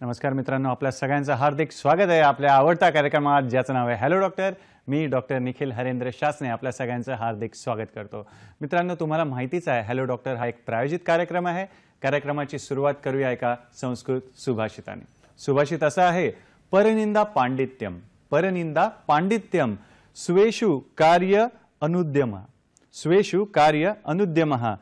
नमस्कार मित्रांनो, आपल्या सगळ्यांचं हार्दिक स्वागत आहे आपल्या आवडत्या कार्यक्रमात ज्याचं नाव आहे हॅलो डॉक्टर. मी डॉक्टर निखिल हरेंद्र शासने आपल्या सगळ्यांचं हार्दिक स्वागत करतो. मित्रांनो, तुम्हाला माहितीच आहे हॅलो डॉक्टर हा एक प्रायोजित कार्यक्रम आहे. कार्यक्रमाची सुरुवात करूया एका संस्कृत सुभाषिताने. सुभाषित असं आहे, परनिंदा पांडित्यम परनिंदा पांडित्यम स्वेषु कार्य अनुद्यम स्वेषु कार्य अनुद्यमः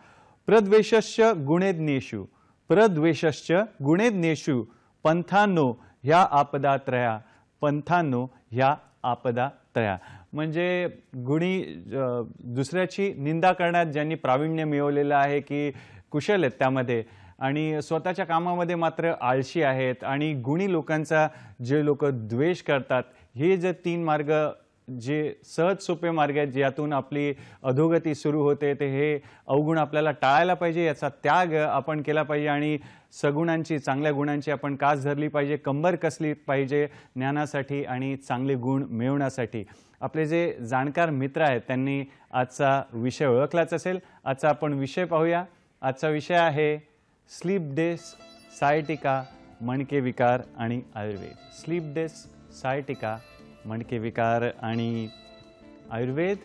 प्रद्वेषश्च गुणेज्ञेषु प्रद्वेषश्च गुणेज्ञेषु पंथांनो ह्या आपदात्रया पंथांनो ह्या आपदात्रया. म्हणजे गुणी दुसऱ्याची निंदा करण्यात ज्यांनी प्रावीण्य मिळवलेलं आहे की कुशल आहेत त्यामध्ये आणि स्वतःच्या कामामध्ये मात्र आळशी आहेत आणि गुणी लोकांचा जे लोक द्वेष करतात, हे जे तीन मार्ग जे सहज सोपे मार्ग आहेत ज्यातून आपली अधोगती सुरू होते, ते हे अवगुण आपल्याला टाळायला पाहिजे. याचा त्याग आपण केला पाहिजे आणि सगुणांची चांगल्या गुणांची आपण कास धरली पाहिजे, कंबर कसली पाहिजे ज्ञानासाठी आणि चांगले गुण मिळवण्यासाठी. आपले जे जाणकार मित्र आहेत त्यांनी आजचा विषय ओळखलाच असेल. आजचा आपण विषय पाहूया. आजचा विषय आहे स्लीप डेस सायटिका मणके विकार आणि आयुर्वेद. स्लीप डेस सायटिका मणके विकार आणि आयुर्वेद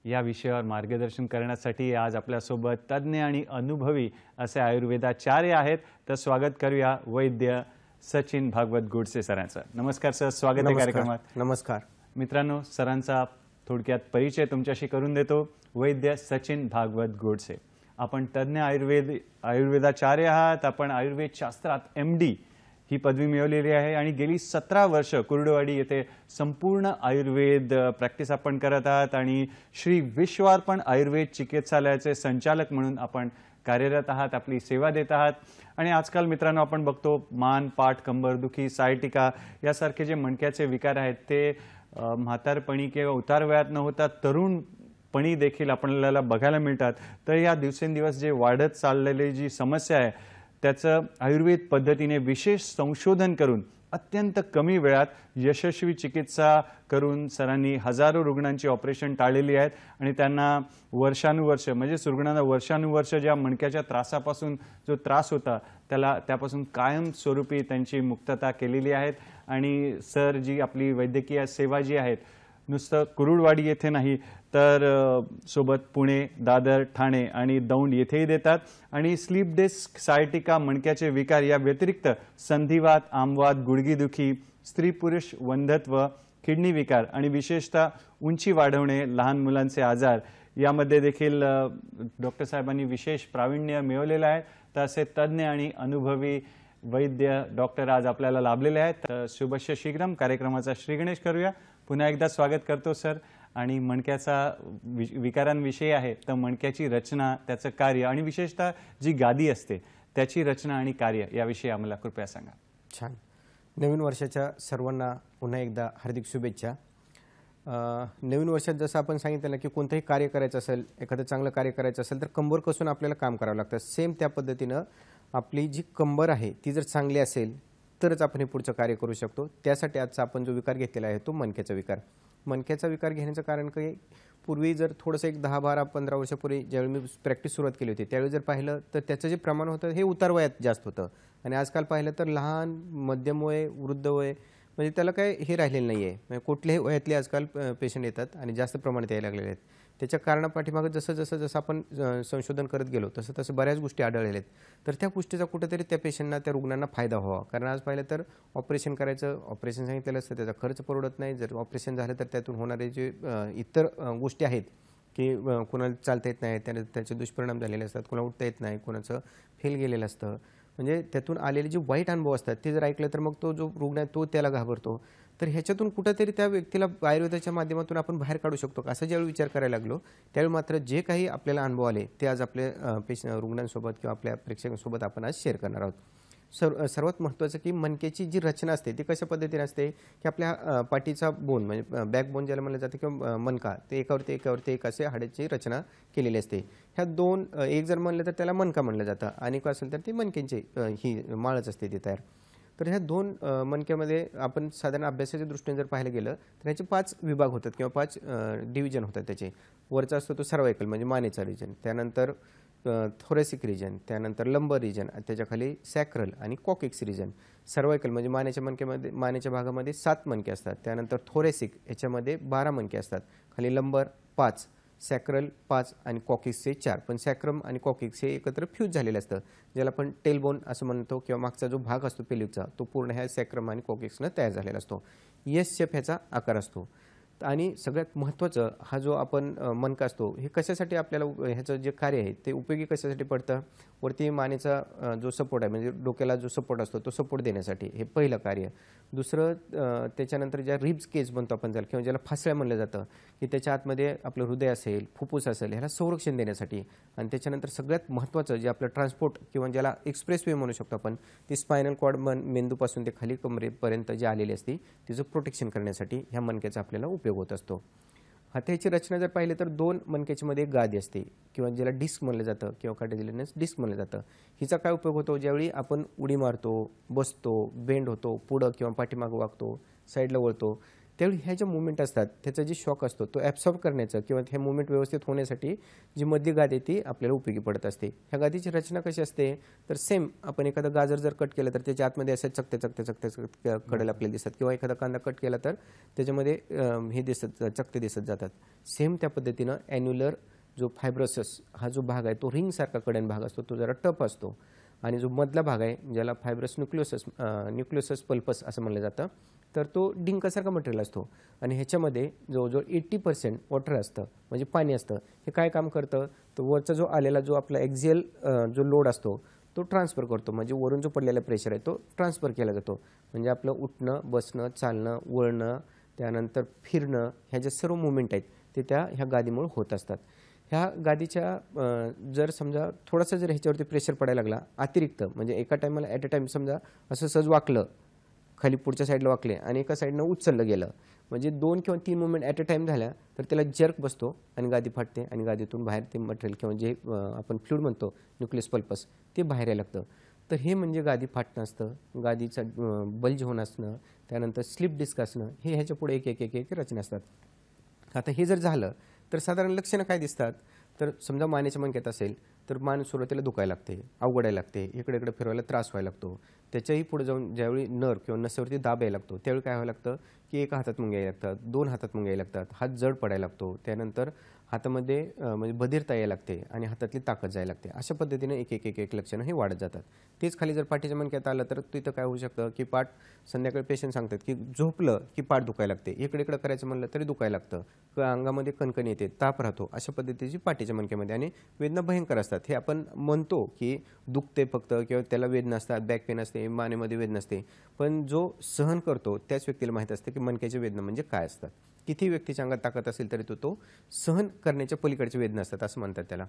या विषयावर मार्गदर्शन करण्यासाठी आज आपल्यासोबत तज्ञ आणि अनुभवी असे आयुर्वेदाचार्य आहेत. तर स्वागत करूया वैद्य सचिन भागवत गोडसे सरांचं. नमस्कार सर, स्वागत आहे कार्यक्रमात. नमस्कार मित्रांनो, सरांचा थोडक्यात परिचय तुमच्याशी करून देतो. वैद्य सचिन भागवत गोडसे, आपण तज्ञ आयुर्वेदाचार्य आहात. आपण आयुर्वेद शास्त्रात MD ही पदवी मिळवलेली आहे आणि गेली 17 वर्ष कुर्डुवाडी येथे संपूर्ण आयुर्वेद प्रॅक्टिस आपण करत आहात आणि श्री विश्वार्पण आयुर्वेद चिकित्सालयाचे संचालक म्हणून आपण कार्यरत आहात, आपली सेवा देत आहात. आणि आजकाल मित्रांनो आपण बघतो मान, पाठ, कंबरदुखी, सायटिका यासारखे जे मणक्याचे विकार आहेत ते म्हातारपणी किंवा उतार वयात न होता तरुणपणी देखील आपल्याला बघायला मिळतात. तर या दिवसेंदिवस जे वाढत चाललेली जी समस्या आहे त्याचं आयुर्वेद पद्धतीने विशेष संशोधन करून अत्यंत कमी वेळात यशस्वी चिकित्सा करून सरांनी हजारो रुग्णांची ऑपरेशन टाळलेली आहेत आणि त्यांना वर्षानुवर्ष म्हणजे रुग्णांना वर्षानुवर्ष ज्या मणक्याच्या त्रासापासून जो त्रास होता त्यापासून कायमस्वरूपी त्यांची मुक्तता केलेली आहे. आणि सर जी आपली वैद्यकीय सेवा जी आहेत नुसतं कुरुडवाडी येथे नाही तर सोबत पुणे, दादर, ठाणे आणि दौंड येथेही देतात. आणि स्लीप डेस्क सायटिका मणक्याचे विकार या व्यतिरिक्त संधिवात, आमवात, गुडघेदुखी, स्त्री पुरुष वंध्यत्व, किडनी विकार आणि विशेषतः उंची वाढवणे, लहान मुलांचे आजार यामध्ये देखील डॉक्टर साहेबांनी विशेष प्रावीण्य मिळवलेलं आहे. तर असे तज्ञ आणि अनुभवी वैद्य डॉक्टर आज आपल्याला लाभलेले आहेत. शुभस्य शीघ्रम कार्यक्रमाचा श्रीगणेश करूया. पुन्हा एकदा स्वागत करतो सर. आणि मणक्याचा विकारांविषयी आहे तर मणक्याची रचना, त्याचं कार्य आणि विशेषतः जी गादी असते त्याची रचना आणि कार्य याविषयी आम्हाला कृपया सांगा. छान. नवीन वर्षाच्या सर्वांना पुन्हा एकदा हार्दिक शुभेच्छा. नवीन वर्षात जसं आपण सांगितलं की कोणतंही कार्य करायचं असेल, एखादं चांगलं कार्य करायचं असेल तर कंबर कसून आपल्याला काम करावं लागतं. सेम त्या पद्धतीनं आपली जी कंबर आहे ती जर चांगली असेल तरच आपण हे पुढचं कार्य करू शकतो. त्यासाठी आजचा आपण जो विकार घेतलेला आहे तो मणक्याचा विकार. मणक्याचा विकार घेण्याचं कारण काही पूर्वी जर थोडंसं एक 10, 12, 15 वर्षापूर्वी ज्यावेळी मी प्रॅक्टिस सुरुवात केली होती त्यावेळी जर पाहिलं तर त्याचं जे प्रमाण होतं हे उतार वयात जास्त होतं. आणि आजकाल पाहिलं तर लहान, मध्यम वय, वृद्ध वय म्हणजे त्याला काय हे राहिलेलं नाही आहे. म्हणजे कुठल्याही वयातले आजकाल पेशंट येतात आणि जास्त प्रमाणात यायला लागलेले आहेत. त्याच्या कारणापाठीमागं जसं आपण संशोधन करत गेलो तसं बऱ्याच गोष्टी आढळलेल्या आहेत. तर त्या गोष्टीचा कुठेतरी त्या पेशंटना, त्या रुग्णांना फायदा व्हावा. कारण आज पाहिलं तर ऑपरेशन करायचं, ऑपरेशन सांगितलेलं असतं, त्याचा खर्च परवडत नाही. जर ऑपरेशन झालं तर त्यातून होणारे जे इतर गोष्टी आहेत की कोणाला चालता येत नाही, त्याचे दुष्परिणाम झालेले असतात, कोणाला उठता येत नाही, कोणाचं फेल गेलेलं असतं. म्हणजे त्यातून आलेले जे वाईट अनुभव असतात ते जर ऐकलं तर मग तो जो रुग्ण आहे तो त्याला घाबरतो. तर ह्याच्यातून कुठेतरी त्या व्यक्तीला आयुर्वेदाच्या माध्यमातून आपण बाहेर काढू शकतो असं ज्यावेळी विचार करायला लागलो त्यावेळी मात्र जे काही आपल्याला अनुभव आले ते आज आपल्या रुग्णांसोबत किंवा आपल्या प्रेक्षकांसोबत आपण आज शेअर करणार आहोत. सर्वात महत्त्वाचं की मणक्याची जी रचना असते ती कशा पद्धतीने असते की आपल्या पाठीचा बोन म्हणजे बॅकबोन ज्याला म्हणलं जातं किंवा मणका ते एकावरती एक असे हाडाची रचना केलेली असते. ह्या दोन एक जर म्हणलं तर त्याला मणका म्हणलं जातं आणि का असेल तर ती मणक्यांची ही माळच असते ती तयार. तर ह्या दोन मणक्यामध्ये आपण साधारण अभ्यासाच्या दृष्टीने जर पाहायला गेलं तर ह्याचे 5 विभाग होतात किंवा 5 डिव्हिजन होतात त्याचे. वरचा असतो तो सर्वायकल म्हणजे मानेचा रिजन, त्यानंतर थोरेसिक रिजन, त्यानंतर लंबर रिजन, त्याच्याखाली सॅक्रल आणि कॉकिक्स रिजन. सर्वायकल म्हणजे मानेच्या मणक्यामध्ये मानेच्या भागामध्ये 7 मणके असतात, त्यानंतर थोरेसिक याच्यामध्ये 12 मणके असतात, खाली लंबर 5, सॅक्रल 5 आणि कॉकिक्सचे 4. पण सॅक्रम आणि कॉकिक्स हे एकत्र फ्यूज झालेलं असतं, ज्याला आपण टेलबोन असं म्हणतो किंवा मागचा जो भाग असतो पेल्विकचा तो पूर्ण ह्या सॅक्रम आणि कॉकिक्सनं तयार झालेला असतो. एस शेप ह्याचा आकार असतो. आणि सगळ्यात महत्त्वाचं हा जो आपण मणका असतो हे कशासाठी आपल्याला ह्याचं जे कार्य आहे ते उपयोगी कशासाठी पडतं. वरती मानेचा जो सपोर्ट आहे म्हणजे डोक्याला जो सपोर्ट असतो तो सपोर्ट देण्यासाठी हे पहिलं कार्य. दुसरं त्याच्यानंतर ज्या रिब्स केज म्हणतो आपण ज्याला किंवा ज्याला फासळ्या म्हणलं जातं की त्याच्या आतमध्ये आपलं हृदय असेल फुफ्फुस असेल ह्याला संरक्षण देण्यासाठी. आणि त्याच्यानंतर सगळ्यात महत्त्वाचं जे आपलं ट्रान्सपोर्ट किंवा ज्याला एक्सप्रेस वे म्हणू शकतो आपण ती स्पायनल कॉर्ड मेंदूपासून ते खाली कमरेपर्यंत जी आलेली असते तिचं प्रोटेक्शन करण्यासाठी ह्या मणक्याचा आपल्याला उपयोग होत असतो. हाताची रचना जर पाहिली तर 2 मणक्याची मध्ये एक गादी असते किंवा ज्याला डिस्क म्हणलं जातं किंवा कार्टिलेजिनस डिस्क म्हणलं जातं. हिचा काय उपयोग होतो ज्यावेळी आपण उडी मारतो, बसतो, बेंड होतो, पुढं किंवा पाठीमागं वागतो, साईडला वळतो, त्यावेळी ह्या ज्या मुवमेंट असतात त्याचा जी शॉक असतो तो ॲब्सॉर्ब करण्याचं किंवा हे मुवमेंट व्यवस्थित होण्यासाठी जी मधली गादी ती आपल्याला उपयोगी पडत असते. ह्या गादीची रचना कशी असते तर सेम आपण एखादं गाजर जर कट केलं तर त्याच्या आतमध्ये असे चकते कडेला आपल्याला दिसतात किंवा एखादा कांदा कट केला तर त्याच्यामध्ये हे चकते दिसत जातात. सेम त्या पद्धतीनं ॲन्युलर जो फायब्रोसस हा जो भाग आहे तो रिंगसारखा कडेन भाग असतो तो जरा टफ असतो आणि जो मधला भाग आहे ज्याला फायब्रस न्यूक्लियोसस पल्पस असं म्हणलं जातं तर तो डिंकासारखा मटेरियल असतो आणि ह्याच्यामध्ये जवळजवळ 80% वॉटर असतं म्हणजे पाणी असतं. हे काय काम करतं तर वरचा जो आलेला जो आपला एक्झियल जो लोड असतो तो ट्रान्सफर करतो म्हणजे वरून जो पडलेला प्रेशर आहे तो ट्रान्सफर केला जातो. म्हणजे आपलं उठणं बसणं चालणं वळणं त्यानंतर फिरणं ह्या ज्या सर्व मुवमेंट आहेत ते ह्या गादीमुळे होत असतात. ह्या गादीच्या जर समजा थोडासा जर ह्याच्यावरती प्रेशर पडायला लागला अतिरिक्त म्हणजे एका टायमाला ॲट अ टाईम समजा असं सहज वाकलं खाली पुढच्या साईडला वाकले आणि एका साईडनं उचललं गेलं म्हणजे 2 किंवा 3 मुवमेंट ॲट अ टाईम झाल्या तर त्याला जर्क बसतो आणि गादी फाटते आणि गादीतून बाहेर ते मटेरियल किंवा जे आपण फ्लूइड म्हणतो न्यूक्लियस पल्पस ते बाहेर यायला लागतं. तर हे म्हणजे गादी फाटणं असतं, गादीचा बल्ज होणं असणं, त्यानंतर स्लिप डिस्क असणं हे ह्याच्या पुढे एक रचना असतात. आता हे जर झालं तर साधारण लक्षणं काय दिसतात तर समजा मानेच्या मणक्यात असेल तर मान सुरुवातीला दुखायला लागते, अवघडायला लागते, इकडे इकडे फिरवायला त्रास व्हायला लागतो. त्याच्याही पुढे जाऊन ज्यावेळी नर किंवा नसेवरती दाब यायला लागतो त्यावेळी काय व्हायला लागतं की एका हातात मुंग्या यायला लागतात, 2 हातात मुंग्या यायला लागतात, हात जड पडायला लागतो, त्यानंतर हातामध्ये म्हणजे बधिरता यायला लागते आणि हातातली ताकद जायला लागते. अशा पद्धतीने एक लक्षणं हे वाढत जातात. तेच खाली जर पाठीच्या मणक्यात आलं तर तिथं काय होऊ शकतं की पाठ संध्याकाळी पेशंट सांगतात की झोपलं की पाठ दुखायला लागते, इकडे इकडे करायचं म्हणलं तरी दुखायला लागतं, अंगामध्ये कणकण येते, ताप राहतो. अशा पद्धतीची पाठीच्या मणक्यामध्ये आणि वेदना भयंकर असतात. हे आपण म्हणतो की दुखते फक्त किंवा त्याला वेदना असतात, बॅक पेन असते, मानेमध्ये वेदना असते, पण जो सहन करतो त्याच व्यक्तीला माहीत असते की मणक्याची वेदना म्हणजे काय असतात. किती व्यक्तीच्या अंगात ताकद असेल तरी तो सहन करण्याच्या पलीकडच्या वेदना असतात असं म्हणतात त्याला.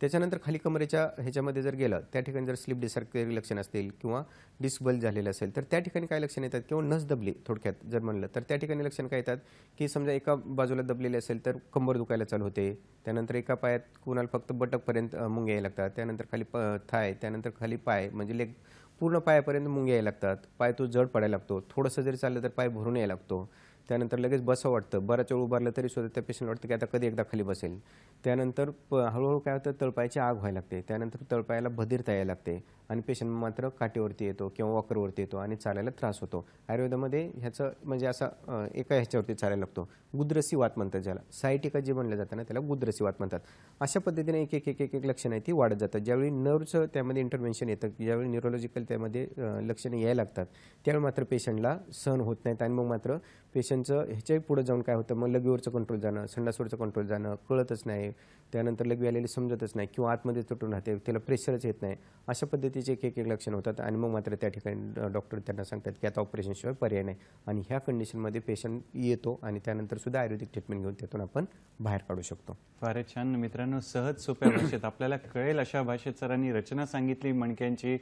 त्याच्यानंतर खाली कमरेच्या ह्याच्यामध्ये जर गेलं त्या ठिकाणी जर स्लिप डिस्कसारखे लक्षण असतील किंवा डिस्क बल्ज झालेलं असेल तर त्या ठिकाणी काय लक्षण येतात किंवा नस दबली थोडक्यात जर म्हणलं तर त्या ठिकाणी लक्षण काय येतात की समजा एका बाजूला दबलेली असेल तर कंबर दुखायला चालू होते, त्यानंतर एका पायात कुणाला फक्त बटकपर्यंत मुंग्या यायला लागतात, त्यानंतर खाली थाय, त्यानंतर खाली पाय म्हणजे लेग पूर्ण पायापर्यंत मुंग्या यायला लागतात, पाय तो जड पडायला लागतो, थोडंसं जरी चाललं तर पाय भरून यायला लागतो, त्यानंतर लगेच बसावं वाटतं, बराच वेळ उभारलं तरी सुद्धा त्या पेशंट वाटतं की आता कधी एकदा खाली बसेल. त्यानंतर हळूहळू काय होतं तळपायाची आग व्हायला लागते, त्यानंतर तळपायाला बधिरता यायला लागते आणि पेशंट मात्र काठीवरती येतो किंवा वॉकरवरती येतो आणि चालायला त्रास होतो. आयुर्वेदामध्ये ह्याचं म्हणजे असा एका ह्याच्यावरती चालायला लागतो, गुद्रसी वात म्हणतात ज्याला, सायटिका जे म्हणलं जातं ना त्याला गुद्रसी वात म्हणतात. अशा पद्धतीने एक लक्षणं आहे ती वाढत जातात. ज्यावेळी नर्वचं त्यामध्ये इंटरव्हेन्शन येतं, ज्यावेळी न्यूरोलॉजिकल त्यामध्ये लक्षणं यायला लागतात त्यावेळी मात्र पेशंटला सहन होत नाहीत आणि मग मात्र पेशंटचं ह्याच्याही पुढे जाऊन काय होतं मग लघवीवरचं कंट्रोल जाणं, संडासवरचं कंट्रोल जाणं, कळतच नाही, त्यानंतर लघवी आलेली समजतच नाही किंवा आतमध्ये तुटून राहते, त्याला प्रेशरच येत नाही. अशा पद्धतीचे एक लक्षण होतात आणि मग मात्र त्या ठिकाणी डॉक्टर त्यांना सांगतात की आता ऑपरेशनशिवाय पर्याय नाही आणि ह्या कंडिशनमध्ये पेशंट येतो आणि त्यानंतर सुद्धा आयुर्वेदिक ट्रीटमेंट घेऊन त्यातून आपण बाहेर काढू शकतो. फारच छान मित्रांनो, सहज सोप्या भाषेत आपल्याला कळेल अशा भाषेत सरांनी रचना सांगितली मणक्यांची,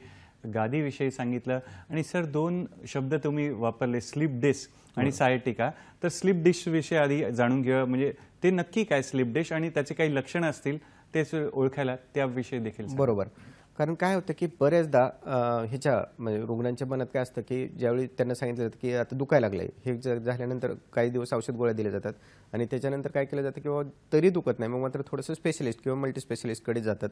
गादीविषयी सांगितलं आणि सर 2 शब्द तुम्ही वापरले, स्लीप डिस्क आणि सायटिका. तर स्लीप डिश विषयी आधी जाणून घेऊया, म्हणजे ते नक्की काय स्लीप डिश आणि त्याचे काही लक्षणं असतील तेच ओळखायला त्याविषयी देखील सांगा. बरोबर. कारण काय होतं की बऱ्याचदा ह्याच्या म्हणजे रुग्णांच्या मनात काय असतं की ज्यावेळी त्यांना सांगितलं जातं की आता दुखायला लागलंय, हे झाल्यानंतर काही दिवस औषध गोळ्या दिल्या जातात आणि त्याच्यानंतर काय केलं जातं की बाबा तरी दुखत नाही, मग मात्र थोडंसं स्पेशलिस्ट किंवा मल्टी स्पेशलिस्टकडे जातात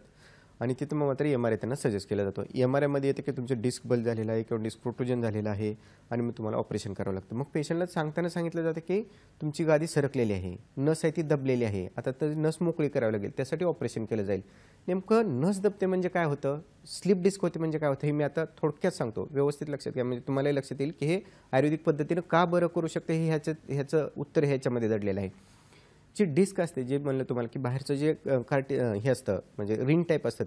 आणि तिथं मग मात्र MRI त्यांना सजेस्ट केला जातो. MRIमध्ये येतं की तुमचं डिस्क बल्ज झालेला आहे किंवा डिस्क प्रोट्रुजन झालेलं आहे आणि मग तुम्हाला ऑपरेशन करावं लागतं. मग पेशंटला सांगताना सांगितलं जातं की तुमची गादी सरकलेली आहे, नस आहे ती दबलेली आहे, आता तर नस मोकळी करावी लागेल, त्यासाठी ऑपरेशन केलं जाईल. नेमकं नस दबते म्हणजे काय होतं, स्लीप डिस्क होते म्हणजे काय होतं, हे मी आता थोडक्यात सांगतो, व्यवस्थित लक्षात घ्या, म्हणजे तुम्हालाही लक्षात येईल की हे आयुर्वेदिक पद्धतीनं का बरं करू शकते, हे ह्याचं उत्तर ह्याच्यामध्ये दडलेलं आहे. जी डिस्क असते, जे म्हणलं तुम्हाला की बाहेरचं जे हे असतं म्हणजे रिंग टाईप असतं,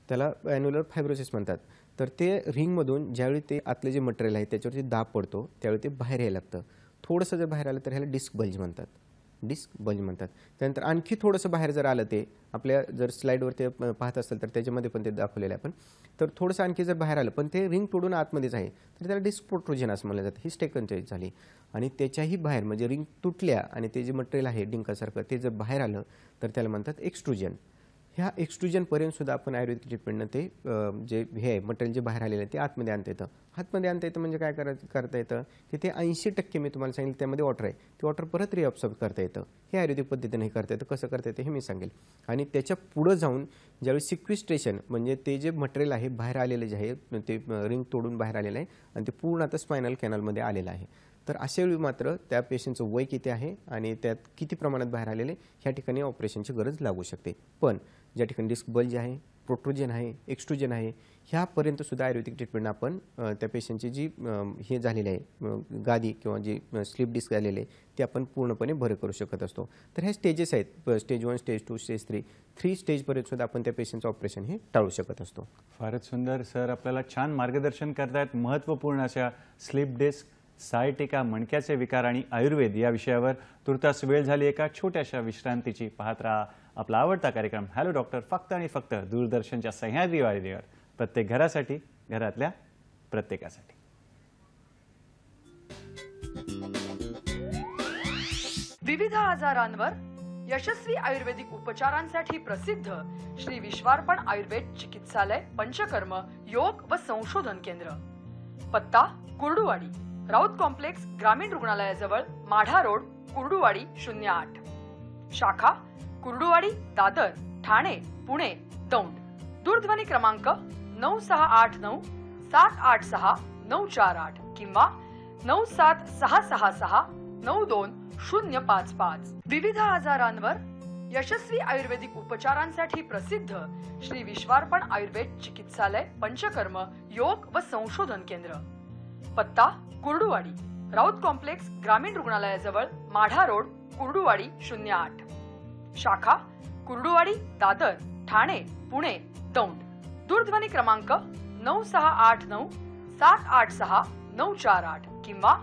त्याला ॲन्युलर फायब्रोसिस म्हणतात. तर ते रिंगमधून ज्यावेळी ते आतलं जे मटेरियल आहे त्याच्यावरती दाब पडतो त्यावेळी ते बाहेर यायला लागतं. थोडंसं जर बाहेर आलं तर ह्याला डिस्क बल्ज म्हणतात. त्यानंतर आणखी थोडंसं बाहेर जर आलं, ते आपल्या जर स्लाईडवरती पाहत असेल तर त्याच्यामध्ये पण ते दाखवलेलं आहे आपण, तर थोडंसं आणखी जर बाहेर आलं पण ते रिंग तोडून आतमध्येच आहे तर त्याला डिस्क प्रोट्रुजन असं म्हणलं जातं. ही स्टेकनचाइज झाली आणि त्याच्याही बाहेर म्हणजे रिंग तुटल्या आणि ते जे मटेरियल आहे डिंकासारखं ते जर बाहेर आलं तर त्याला म्हणतात एक्सट्रुजन. ह्या एक्सट्रुजनपर्यंत सुद्धा आपण आयुर्वेदिक ट्रीटमेंटनं ते जे हे आहे मटेरियल जे बाहेर आलेलं आहे ते आतमध्ये आणता येतं. आतमध्ये आणता येतं म्हणजे काय करता येतं की ते 80% मी तुम्हाला सांगितलं त्यामध्ये वॉटर आहे, ते वॉटर परत रिअब्सॉर्ब करता येतं. हे आयुर्वेदिक पद्धतीने करता येतं. कसं करता येतं हे मी सांगेल. आणि त्याच्या पुढं जाऊन ज्यावेळी सिक्विस्ट्रेशन म्हणजे ते जे मटेरियल आहे बाहेर आलेलं जे आहे ते रिंग तोडून बाहेर आलेलं आहे आणि ते पूर्ण आता स्पायनल कॅनलमध्ये आलेलं आहे. तर अशा वेळी मात्र त्या पेशंटचं वय किती आहे आणि त्यात किती प्रमाणात बाहेर आलेले ह्या ठिकाणी ऑपरेशनची गरज लागू शकते. पण ज्या ठिकाणी डिस्क बल्ज आहे, प्रोट्रुजन आहे, एक्सट्रुजन आहे, ह्यापर्यंत सुद्धा आयुर्वेदिक ट्रीटमेंट आपण त्या पेशंटची जी हे झालेली आहे गादी किंवा जी स्लीप डिस्क झालेली आहे ते आपण पूर्णपणे बरं करू शकत असतो. तर ह्या स्टेजेस आहेत, स्टेज 1, स्टेज 2, स्टेज 3 स्टेजपर्यंत सुद्धा आपण त्या पेशंटचं ऑपरेशन हे टाळू शकत असतो. फारच सुंदर सर, आपल्याला छान मार्गदर्शन करतायत महत्त्वपूर्ण अशा स्लीप डिस्क, सायटिका, मणक्याचे विकार आणि आयुर्वेद या विषयावर. तुर्तास वेळ झाली एका छोट्याशा विश्रांतीची. पाहत राहा आपला आवडता कार्यक्रम हॅलो डॉक्टर, फक्त आणि फक्त दूरदर्शनच्या सह्याद्री वाहिनीवर. प्रत्येक घरासाठी, घरातल्या प्रत्येकासाठी. विविध आजारांवर यशस्वी आयुर्वेदिक उपचारांसाठी प्रसिद्ध श्री विश्वार्पण आयुर्वेद चिकित्सालय, पंचकर्म, योग व संशोधन केंद्र. पत्ता कुर्डुवाडी, राऊत कॉम्प्लेक्स, ग्रामीण रुग्णालयाजवळ, माढा रोड, कुर्डुवाडी 08. शाखा कुर्डुवाडी, दादर, ठाणे, पुणे, दौंड. दूरध्वनी क्रमांक 9689 786 948 किंवा 97666 92 विविध आजारांवर यशस्वी आयुर्वेदिक उपचारांसाठी प्रसिद्ध श्री विश्वार्पण आयुर्वेद चिकित्सालय, पंचकर्म, योग व संशोधन केंद्र. पत्ता कुर्डुवाडी, राऊत कॉम्प्लेक्स, ग्रामीण रुग्णालयाजवळ, माढा रोड, कुर्डुवाडी 08. शाखा कुर्डुवाडी, दादर, ठाणे, पुणे, दौंड. दूरध्वनी क्रमांक 9689 786 948 किंवा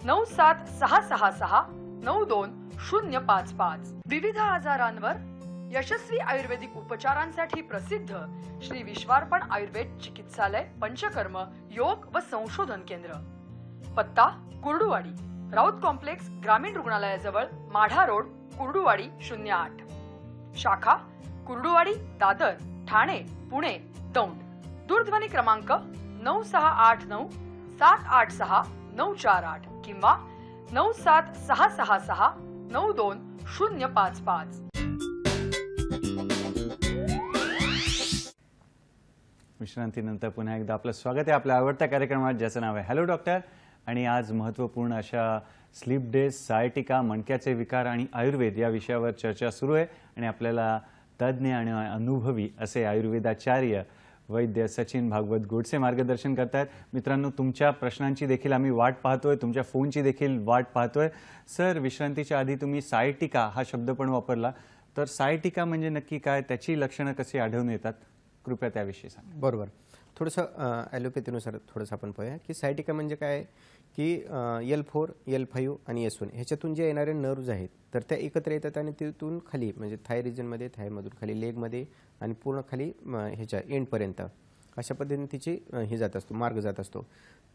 97666 92 विविध आजारांवर यशस्वी आयुर्वेदिक उपचारांसाठी प्रसिद्ध श्री विश्वार्पण आयुर्वेद चिकित्सालय, पंचकर्म, योग व संशोधन केंद्र. पत्ता कुर्डुवाडी, राऊत कॉम्प्लेक्स, ग्रामीण रुग्णालयाजवळ, माढा रोड, कुर्डुवाडी 08. शाखा कुर्डुवाडी, दादर, ठाणे, पुणे, दौंड. दूरध्वनी क्रमांक 9689 786 948 किंवा 97666 92 विश्रांतीनंतर पुन्हा एकदा आपलं स्वागत आहे आपल्या आवडत्या कार्यक्रमात, ज्याचं नाव आहे हॅलो डॉक्टर. आणि आज महत्त्वपूर्ण अशा स्लीप डिस्क, सायटिका, मणक्याचे विकार आणि आयुर्वेद या विषयावर चर्चा सुरू आहे. आणि आपल्याला तज्ज्ञ आणि अनुभवी असे आयुर्वेदाचार्य वैद्य सचिन भागवत गोडसे मार्गदर्शन करतायत. मित्रांनो, तुमच्या प्रश्नांची देखील आम्ही वाट पाहतोय, तुमच्या फोनची देखील वाट पाहतोय. सर, विश्रांतीच्या आधी तुम्ही सायटिका हा शब्द पण वापरला, तर सायटिका म्हणजे नक्की काय, त्याची लक्षणं कशी आढळून येतात, कृपया त्याविषयी सांगा. बरोबर. थोडंसं ॲलोपॅथीनुसार थोडंसं आपण पाहूया की सायटिका म्हणजे काय की L4, L5 आणि S1 ह्याच्यातून जे येणारे नर्व्ज आहेत तर त्या एकत्र येतात आणि तिथून खाली म्हणजे थाय रिजनमध्ये, थायमधून खाली लेगमध्ये आणि पूर्ण खाली ह्याच्या एंडपर्यंत अशा पद्धतीने तिची हे जात असतो, मार्ग जात असतो.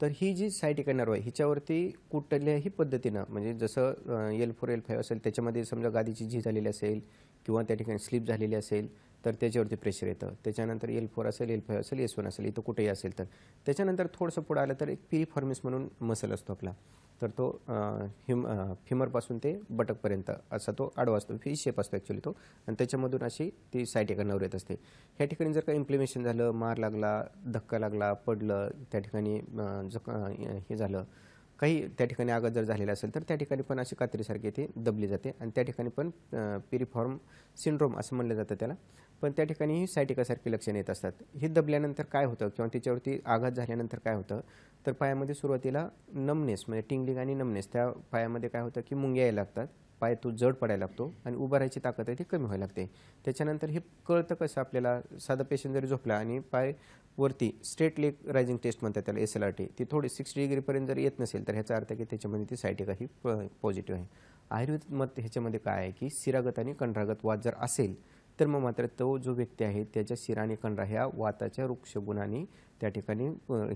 तर ही जी सायटिका नर्व आहे हिच्यावरती कुठल्याही पद्धतीनं म्हणजे जसं L4 L5 असेल त्याच्यामध्ये समजा गादीची झीज झालेली असेल किंवा त्या ठिकाणी स्लिप झालेली असेल तर त्याच्यावरती प्रेशर येतं. त्याच्यानंतर L4 असेल, L5 असेल, S1 असेल, इथं कुठेही असेल तर त्याच्यानंतर थोडंसं पुढं आलं तर एक पिरिफॉर्मिस म्हणून मसल असतो आपला. तर तो फिमरपासून ते बटकपर्यंत असा तो आडवा असतो, व्ही शेप असतो ॲक्च्युली तो, आणि त्याच्यामधून अशी ती सायटिका नर्व येत असते. ह्या ठिकाणी जर का इन्फ्लेमेशन झालं, मार लागला, धक्का लागला, पडलं, त्या ठिकाणी हे झालं, काही त्या ठिकाणी आघात जर झालेला असेल तर त्या ठिकाणी पण अशी कात्रीसारखी ती दबली जाते आणि त्या ठिकाणी पण पिरिफॉर्म सिंड्रोम असं म्हणलं जातं त्याला. पण त्या ठिकाणी ही सायटिकासारखी लक्षणे येत असतात. ही दबल्यानंतर काय होतं किंवा त्याच्यावरती आघात झाल्यानंतर काय होतं तर पायामध्ये सुरुवातीला नमनेस म्हणजे टिंगलिंग आणि नमनेस, त्या पायामध्ये काय होतं की मुंग्या यायला लागतात, पाय तो जड पडायला लागतो आणि उभं राहायची ताकद आहे ती कमी व्हायला लागते. त्याच्यानंतर हे कळतं कसं आपल्याला, साधा पेशंट जरी झोपला आणि पाय वरती स्ट्रेट लेग रायझिंग टेस्ट म्हणतात त्याला, SLRT, ती थोडी 60 डिग्रीपर्यंत जर येत नसेल तर ह्याचा अर्थ की त्याच्यामध्ये ती सायटिका ही पॉझिटिव्ह आहे. आयुर्वेद मत ह्याच्यामध्ये काय आहे की शिरागत आणि कंडरागत वात जर असेल तर मग मात्र तो जो व्यक्ती आहे त्याच्या शिरा आणि कंडरा ह्या वाताच्या वृक्षगुणांनी त्या ठिकाणी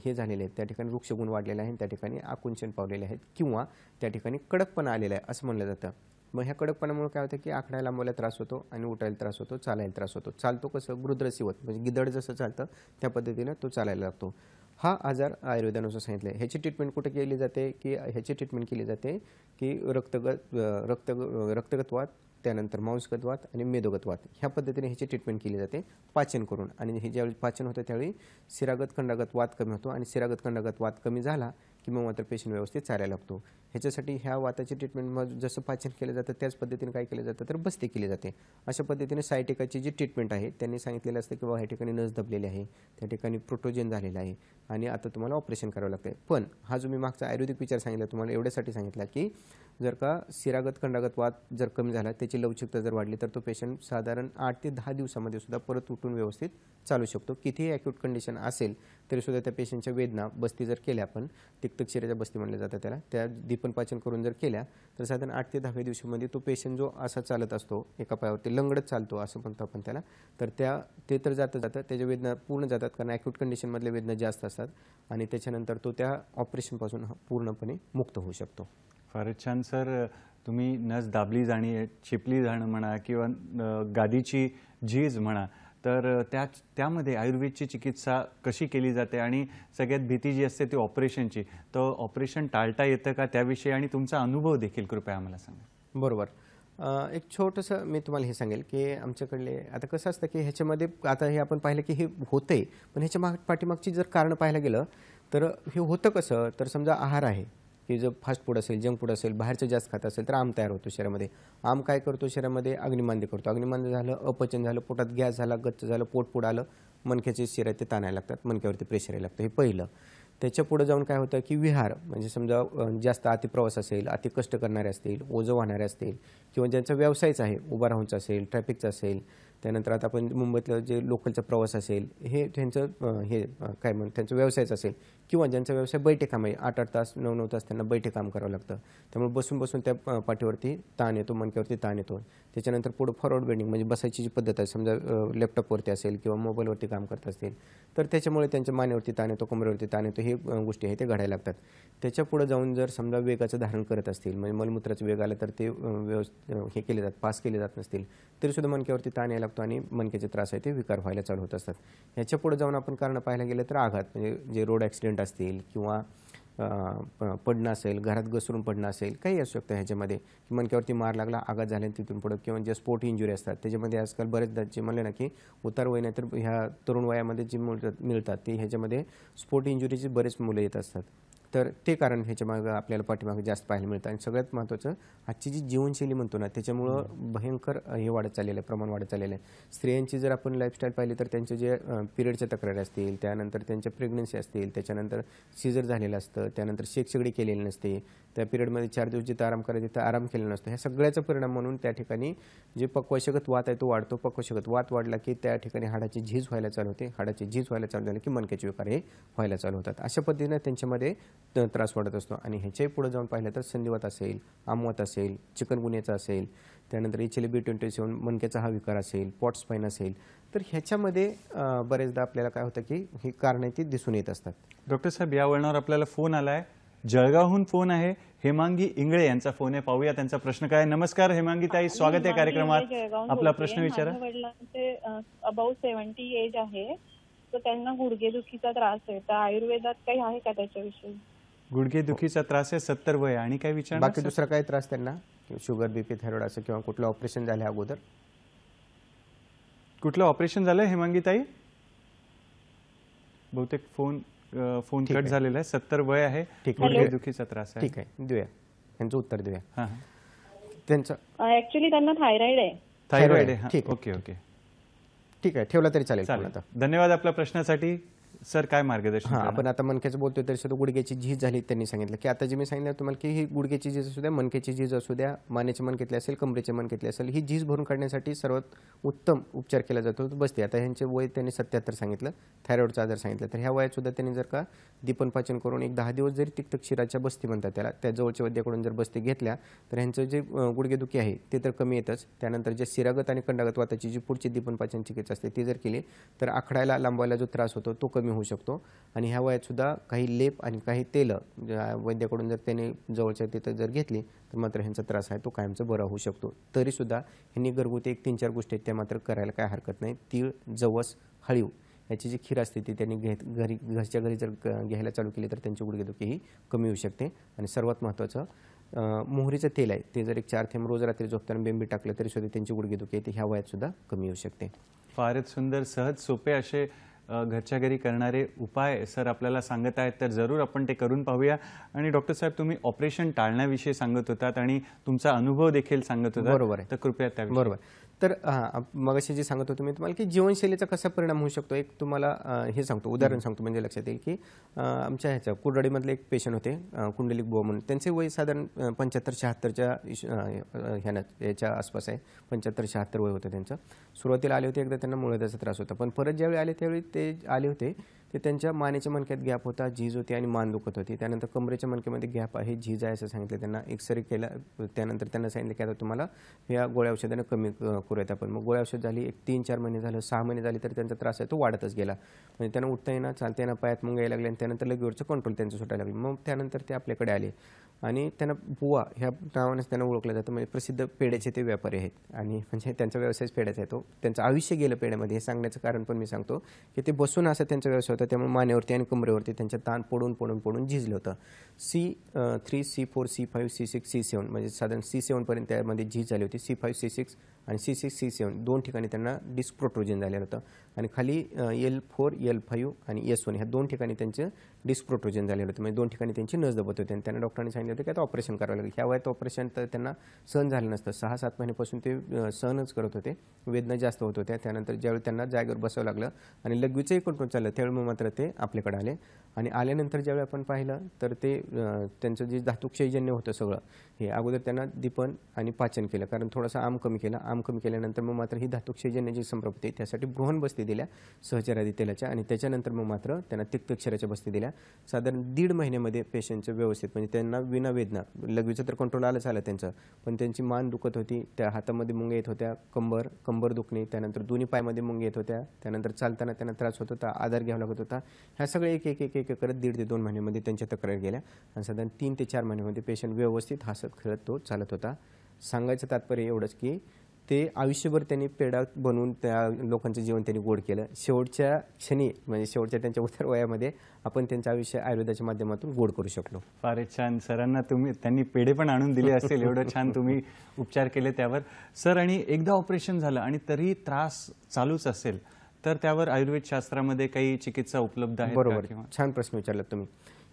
हे झालेले आहेत, त्या ठिकाणी वृक्षगुण वाढलेले आहेत, त्या ठिकाणी आकुंचन पावलेले आहेत किंवा त्या ठिकाणी कडकपणा आलेला आहे असं म्हणलं जातं. मग ह्या कडकपणामुळे काय होतं की आखड्या लांबवायला त्रास होतो आणि उठायला त्रास होतो, चालायला त्रास होतो. चालतो कसं गृध्रसिवत म्हणजे गिदड जसं चालतं त्या पद्धतीनं तो चालायला लागतो. हा आजार आयुर्वेदानुसार सांगितलं आहे. ह्याची ट्रीटमेंट कुठे केली जाते की ह्याची ट्रीटमेंट केली जाते की रक्तगत वात, त्यानंतर मांसगत वात आणि मेदोगत वात ह्या पद्धतीने ह्याची ट्रीटमेंट केली जाते पाचन करून. आणि हे ज्यावेळी पाचन होतं त्यावेळी शिरागत खंडागत वात कमी होतो आणि शिरागत खंडागत वात कमी झाला की मग मात्र पेशंट व्यवस्थित चालायला लागतो. ह्याच्यासाठी ह्या वाताची ट्रीटमेंट जसं पाचन केलं जातं त्याच पद्धतीने काय केलं जातं तर बस्ती केली जाते. अशा पद्धतीने सायटिकाची जी ट्रीटमेंट आहे त्यांनी सांगितलेलं असतं की बाबा ह्या ठिकाणी नस दबलेली आहे, त्या ठिकाणी प्रोटोजन झालेलं आहे आणि आता तुम्हाला ऑपरेशन करावं लागतं. पण हा जो मी मागचा आयुर्वेदिक विचार सांगितला तुम्हाला एवढ्यासाठी सांगितला की जर का शिरागत खंडागत वात जर कमी झाला, त्याची लवचिकता जर वाढली तर तो पेशंट साधारण 8 ते 10 दिवसामध्ये सुद्धा परत उठून व्यवस्थित चालू शकतो. कितीही ॲक्यूट कंडिशन असेल तरीसुद्धा त्या पेशंटच्या वेदना बस्ती जर केल्या, आपण तिक्तक शिरेच्या बस्ती म्हणलं जातं त्याला, त्या दीपन पाचन करून जर केल्या तर साधारण 8 ते 10 दिवसामध्ये तो पेशंट जो असा चालत असतो एका पायावरती लंगडत चालतो असं म्हणतो आपण त्याला, तर ते तर जातं त्याच्या वेदना पूर्ण जातात कारण ॲक्यूट कंडिशनमधल्या वेदना जास्त असतात आणि त्याच्यानंतर तो त्या ऑपरेशनपासून पूर्णपणे मुक्त होऊ शकतो. फारच छान सर. तुम्ही नस दाबली जाणे, चिपली जाणं म्हणा किंवा गादीची झीज म्हणा, तर त्यामध्ये आयुर्वेदची चिकित्सा कशी केली जाते आणि सगळ्यात भीती जी असते ती ऑपरेशनची, तर ऑपरेशन टाळता येतं का त्याविषयी आणि तुमचा अनुभव देखील कृपया आम्हाला सांगा. बरोबर. एक छोटंसं मी तुम्हाला हे सांगेल की आमच्याकडले आता कसं असतं की ह्याच्यामध्ये आता हे आपण पाहिलं की हे होतंय, पण ह्याच्या पाठीमागची जर कारणं पाहायला गेलं तर हे होतं कसं तर समजा आहार आहे की जर फास्ट फूड असेल, जंक फूड असेल, बाहेरचं जास्त खात असेल तर आम तयार होतो शरीरामध्ये. आम काय करतो शरीरामध्ये अग्निमांद्य करतो, अग्निमांद्य झालं, अपचन झालं, पोटात गॅस झाला, गच्च झालं, पोट पुढं आलं, मणक्याचे शिरा ते ताणायला लागतात, मणक्यावरती प्रेशर यायला लागतं, हे पहिलं. त्याच्या पुढे जाऊन काय होतं की विहार म्हणजे समजा जास्त अतिप्रवास असेल, अति कष्ट करणारे असतील, ओझं वाहणारे असतील किंवा ज्यांचा व्यवसायच आहे, उभा राहूनचा असेल, ट्रॅफिकचा असेल, त्यानंतर आता आपण मुंबईतलं जे लोकलचा प्रवास असेल हे त्यांचं त्यांचा व्यवसायच असेल किंवा ज्यांचा व्यवसाय बैठे काम आहे, 8-8 तास 9-9 तास त्यांना बैठे काम करावं लागतं, त्यामुळे बसून बसून त्या पाठीवरती ताण येतो, मणक्यावरती ताण येतो. त्याच्यानंतर पुढं फॉरवर्ड बेंडिंग म्हणजे बसायची जी पद्धत आहे, समजा लॅपटॉपवरती असेल किंवा मोबाईलवरती काम करत असतील तर त्याच्यामुळे त्यांच्या मानेवरती ताण येतो, कमरेवरती ताण येतो, हे गोष्टी आहे ते घडायला लागतात. त्याच्या पुढे जाऊन जर समजा वेगाचं धारण करत असतील म्हणजे मलमूत्राचं वेग आलं तर ते हे केले जात पास केले जात नसतील तरीसुद्धा मणक्यावरती ताण यायला लागतो आणि मणक्याचे त्रास आहे ते विकार व्हायला चालू होत असतात. ह्याच्या पुढे जाऊन आपण कारणं पाहायला गेलं तर आघात म्हणजे जे रोड ॲक्सिडेंट असतील किंवा पडणं असेल, घरात घसरून पडणं असेल, काही असू शकतं ह्याच्यामध्ये की मणक्यावरती मार लागला, आघात झाले तिथून पुढं किंवा जे स्पोर्ट इंजुरी असतात त्याच्यामध्ये आजकाल बरेचदा जे म्हणले ना की उतार वय नाही तर ह्या तरुण वयामध्ये जी मिळतात ती ह्याच्यामध्ये स्पोर्ट इंजुरीची बरेच मुलं येत असतात. तर ते कारण ह्याच्यामागं आपल्याला पाठीमागे जास्त पाहायला मिळतं. आणि सगळ्यात महत्त्वाचं आजची जी जीवनशैली म्हणतो ना त्याच्यामुळं भयंकर हे वाढत चाललेलं आहे, प्रमाण वाढत चाललेलं आहे. स्त्रियांची जर आपण लाईफस्टाईल पाहिली तर त्यांचे जे पिरियडच्या तक्रारी असतील, त्यानंतर त्यांच्या प्रेग्नन्सी असतील, त्याच्यानंतर सीझर झालेलं असतं, त्यानंतर शेकसगडी केलेली नसते, त्या पिरियडमध्ये 4 दिवस जिथं आराम करायचं तिथं आराम केलेला नसतो, ह्या सगळ्याचा परिणाम म्हणून त्या ठिकाणी जे पक्वशगत वात आहे तो वाढतो. पक्वशगत वात वाढला की त्या ठिकाणी हाडाची झीज व्हायला चालू होते, हाडाची झीज व्हायला चालू झाली की मणक्याचे विकार हे व्हायला चालू होतात. अशा पद्धतीनं त्यांच्यामध्ये त्रास वाढत असतो. आणि ह्याच्याही पुढे जाऊन पाहिलं तर संधिवात असेल, आमवात असेल, चिकनगुन्याचा असेल, त्यानंतर HLA-B27 मणक्याचा हा विकार असेल, पॉट स्पाईन असेल, तर ह्याच्यामध्ये बरेचदा आपल्याला काय होतं की ही कारणे ती दिसून येत असतात. डॉक्टर साहेब, या वळणावर आपल्याला फोन आलाय. जळगावहून फोन आहे. हेमांगी इंगळे यांचा फोन आहे. पाहूया त्यांचा प्रश्न काय. नमस्कार हेमांगी ताई, स्वागत आहे कार्यक्रमात. आपला प्रश्न विचारा. माझ्या वडिलांचे अबाउट 70 एज आहे, तर त्यांना गुडघेदुखीचा त्रास आहे. तर आयुर्वेदात काही आहे का त्याच्याविषयी? गुडघेदुखीचा त्रास आहे, 70 वय, आणि काय विचारणार बाकी दुसरा काही त्रास त्यांना, शुगर, BP, थायरॉइड असं किंवा कुठलं ऑपरेशन झालं अगोदर? कुठलं ऑपरेशन झालंय हेमांगी ताई? बहुतेक फोन ठीक कट आहे. झालेला आहे. 70 वय आहे, ठीक आहे. गुडघेदुखीचा त्रास आहे. ठीक आहे, देऊया यांचं उत्तर देऊया. हां हां. त्यांचं ऍक्च्युली त्यांना थायरॉइड आहे. थायरॉइड आहे. ठीक आहे. ओके ओके, ठीक आहे, ठेवला तरी चालेल. चालेल. आता धन्यवाद आपल्या प्रश्नासाठी. सर, काय मार्गदर्शन हां, करणार? आपण आता मणक्याचं बोलतोय तर सुद्धा गुडघ्याची झीज झाली. त्यांनी सांगितलं की आता जे मी सांगितलं तुम्हाला की ही गुडघ्याची झीज असू द्या, मणक्याची झीज असू द्या, मानेचे मणक्यातले असेल, कमरेचे मणक्यातले असेल, ही झीज भरून काढण्यासाठी सर्वात उत्तम उपचार केला जातो तो बस्ती. आता ह्यांचे वय त्यांनी 77 सांगितलं, थायरॉइडचा आजार सांगितलं, तर ह्या वयात सुद्धा त्यांनी जर का दीपन पाचन करून एक 10 दिवस जरी तिक्त क्षीराच्या बस्ती म्हणतात त्याला, त्या जवळच्या वैद्याकडून जर बस्ती घेतल्या तर ह्यांचं जे गुडघेदुखी आहे ते तर कमी येतच. त्यानंतर जे शिरागत आणि कंडागत वाताची जी पुढची दीपन पाचन चिकित्सा असते ती जर केली तर आखडायला लांबवायला जो त्रास होतो तो कमी होऊ शकतो. आणि ह्या वयात सुद्धा काही लेप आणि काही तेलं वैद्याकडून जर त्याने जवळच्या तिथं जर घेतली तर मात्र ह्यांचा त्रास आहे तो कायमचा बरा होऊ शकतो. तरीसुद्धा ह्यांनी घरगुती एक 3-4 गोष्टी आहेत त्या मात्र करायला काय हरकत नाही. तीळ, जवस, हळीव याची जी खीर असते ती त्यांनी घरच्या घरी जर घ्यायला चालू केली तर त्यांची गुडघेदुखी ही कमी होऊ शकते. आणि सर्वात महत्त्वाचं मोहरीचं तेल आहे ते जर एक 4 थेंब रोज रात्री झोपताना बेंबी टाकलं तरी सुद्धा त्यांची गुडघेदुखी आहे ती ह्या वयात सुद्धा कमी होऊ शकते. फारच सुंदर, सहज, सोपे असे घरच्या घरी करणारे उपाय सर आपल्याला सांगत आहेत, तर जरूर आपण ते करून पाहूया. आणि डॉक्टर साहेब, तुम्ही ऑपरेशन टाळण्याविषयी सांगत होतात आणि तुमचा अनुभव देखील सांगत होता. बरोबर आहे. तर कृपया त्याविषयी. बरोबर. तर मगाशी जे सांगत होतो मी तुम्हाला की जीवनशैलीचा कसा परिणाम होऊ शकतो, एक तुम्हाला हे सांगतो, उदाहरण सांगतो म्हणजे लक्षात येईल की आमच्या ह्याच्या कुर्डवाडीमधले एक पेशंट होते, कुंडलिक बुवा म्हणून. त्यांचे वय साधारण 75-76च्या याच्या आसपास आहे. 75-76 वय होतं त्यांचं. सुरुवातीला आले होते एकदा त्यांना मुळव्याधाचा त्रास होता, पण परत ज्यावेळी आले त्यावेळी ते आले होते ते त्यांच्या मानेच्या मणक्यात गॅप होता, झीज होती आणि मान दुखत होती. त्यानंतर कमरेच्या मणक्यामध्ये गॅप आहे, झीज आहे असं सांगितलं त्यांना. एक्सरे केला, त्यानंतर त्यांना सांगितलं की आता तुम्हाला या गोळ्या औषधानं कमी करूयात आपण. मग गोळ्या औषध झाली, एक 3-4 महिने झालं, 6 महिने झाले तरी त्यांचा त्रास आहे तो वाढतच गेला. म्हणजे त्यांना उठता येणं, चालता येणं, पायात मुंग्या यायला लागले आणि त्यानंतर लगेवरचं कंट्रोल त्यांचं सुटायला लागलं. मग त्यानंतर ते आपल्याकडे आले आणि त्यांना बुवा ह्या नावानेच त्यांना ओळखलं जातं. म्हणजे प्रसिद्ध पेढ्याचे ते व्यापारी आहेत आणि म्हणजे त्यांचा व्यवसायच पेढ्याचा आहे तो. त्यांचं आयुष्य गेलं पेढ्यामध्ये. हे सांगण्याचं कारण पण मी सांगतो की ते बसून असं त्यांचा व्यवसाय होता, त्यामुळे मानेवरती आणि कमरेवरती त्यांच्या ताण पडून झिजलं होतं. C3, C4, C5, C6, C7 म्हणजे साधारण C7 पर्यंत त्यामध्ये झीज झाली होती. C5, C6 आणि C6, C7 दोन ठिकाणी त्यांना डिस्क प्रोट्रुजन झालेलं होतं आणि खाली L4, L5 आणि S1 ह्या दोन ठिकाणी त्यांचं डिस्क प्रोट्रुजन झालेलं होतं. म्हणजे दोन ठिकाणी त्यांची नस दबत होती आणि त्यांना डॉक्टरांनी सांगितलं होतं की आता ऑपरेशन करावं लागेल. ह्या वयात ऑपरेशन तर त्यांना सहन झालं नसतं. 6-7 महिन्यापासून ते सहनच करत होते, वेदना जास्त होत होत्या. त्यानंतर ज्यावेळी त्यांना जागेवर बसावं लागलं आणि लगवीचंही कंट्रोल चाललं त्यावेळी मात्र ते आपल्याकडे आले. आणि आल्यानंतर ज्यावेळी आपण पाहिलं तर ते त्यांचं जे धातुक्षयजन्य होतं सगळं हे अगोदर त्यांना दीपन आणि पाचन केलं, कारण थोडासा आम कमी केला. आम कमी केल्यानंतर मग मात्र ही धातुक्षयजन्याची संप्रप्ती त्यासाठी बृहन बस्ती दिल्या सहचरादी तेलाच्या आणि त्याच्यानंतर मग मात्र त्यांना तिक्तक्षराच्या बस्ती दिल्या. साधारण 1.5 महिन्यामध्ये पेशंटचं व्यवस्थित म्हणजे त्यांना विना वेदना, लगवीचं तर कंट्रोल आलंच आलं त्यांचं, पण त्यांची मान दुखत होती, त्या हातामध्ये मुंग्या येत होत्या, कंबर दुखणे, त्यानंतर दोन्ही पायामध्ये मुंग्या येत होत्या, त्यानंतर चालताना त्यांना त्रास होत होता, आधार घ्यावा लागत होता. ह्या सगळे एक करत 1.5 ते 2 महिन्यामध्ये त्यांच्या तक्रार गेल्या आणि साधारण 3 ते 4 महिन्यामध्ये पेशंट व्यवस्थित हसत खेळत तो चालत होता. सांगायचं तात्पर्य एवढंच की ते आयुष्यभर त्यांनी पेढा बनवून त्या लोकांचं जीवन त्यांनी गोड केलं. शेवटच्या क्षणी म्हणजे शेवटच्या त्यांच्या उत्तर वयामध्ये आपण त्यांचं आयुष्य आयुर्वेदाच्या माध्यमातून गोड करू शकलो. फारच छान. सरांना त्यांनी पेढे पण आणून दिले असेल, एवढं छान तुम्ही उपचार केले त्यावर. सर, आणि एकदा ऑपरेशन झालं आणि तरी त्रास चालूच असेल तर त्यावर आयुर्वेद शास्त्रामध्ये काही चिकित्सा उपलब्ध आहे? बरोबर, छान प्रश्न विचारलात तुम्ही.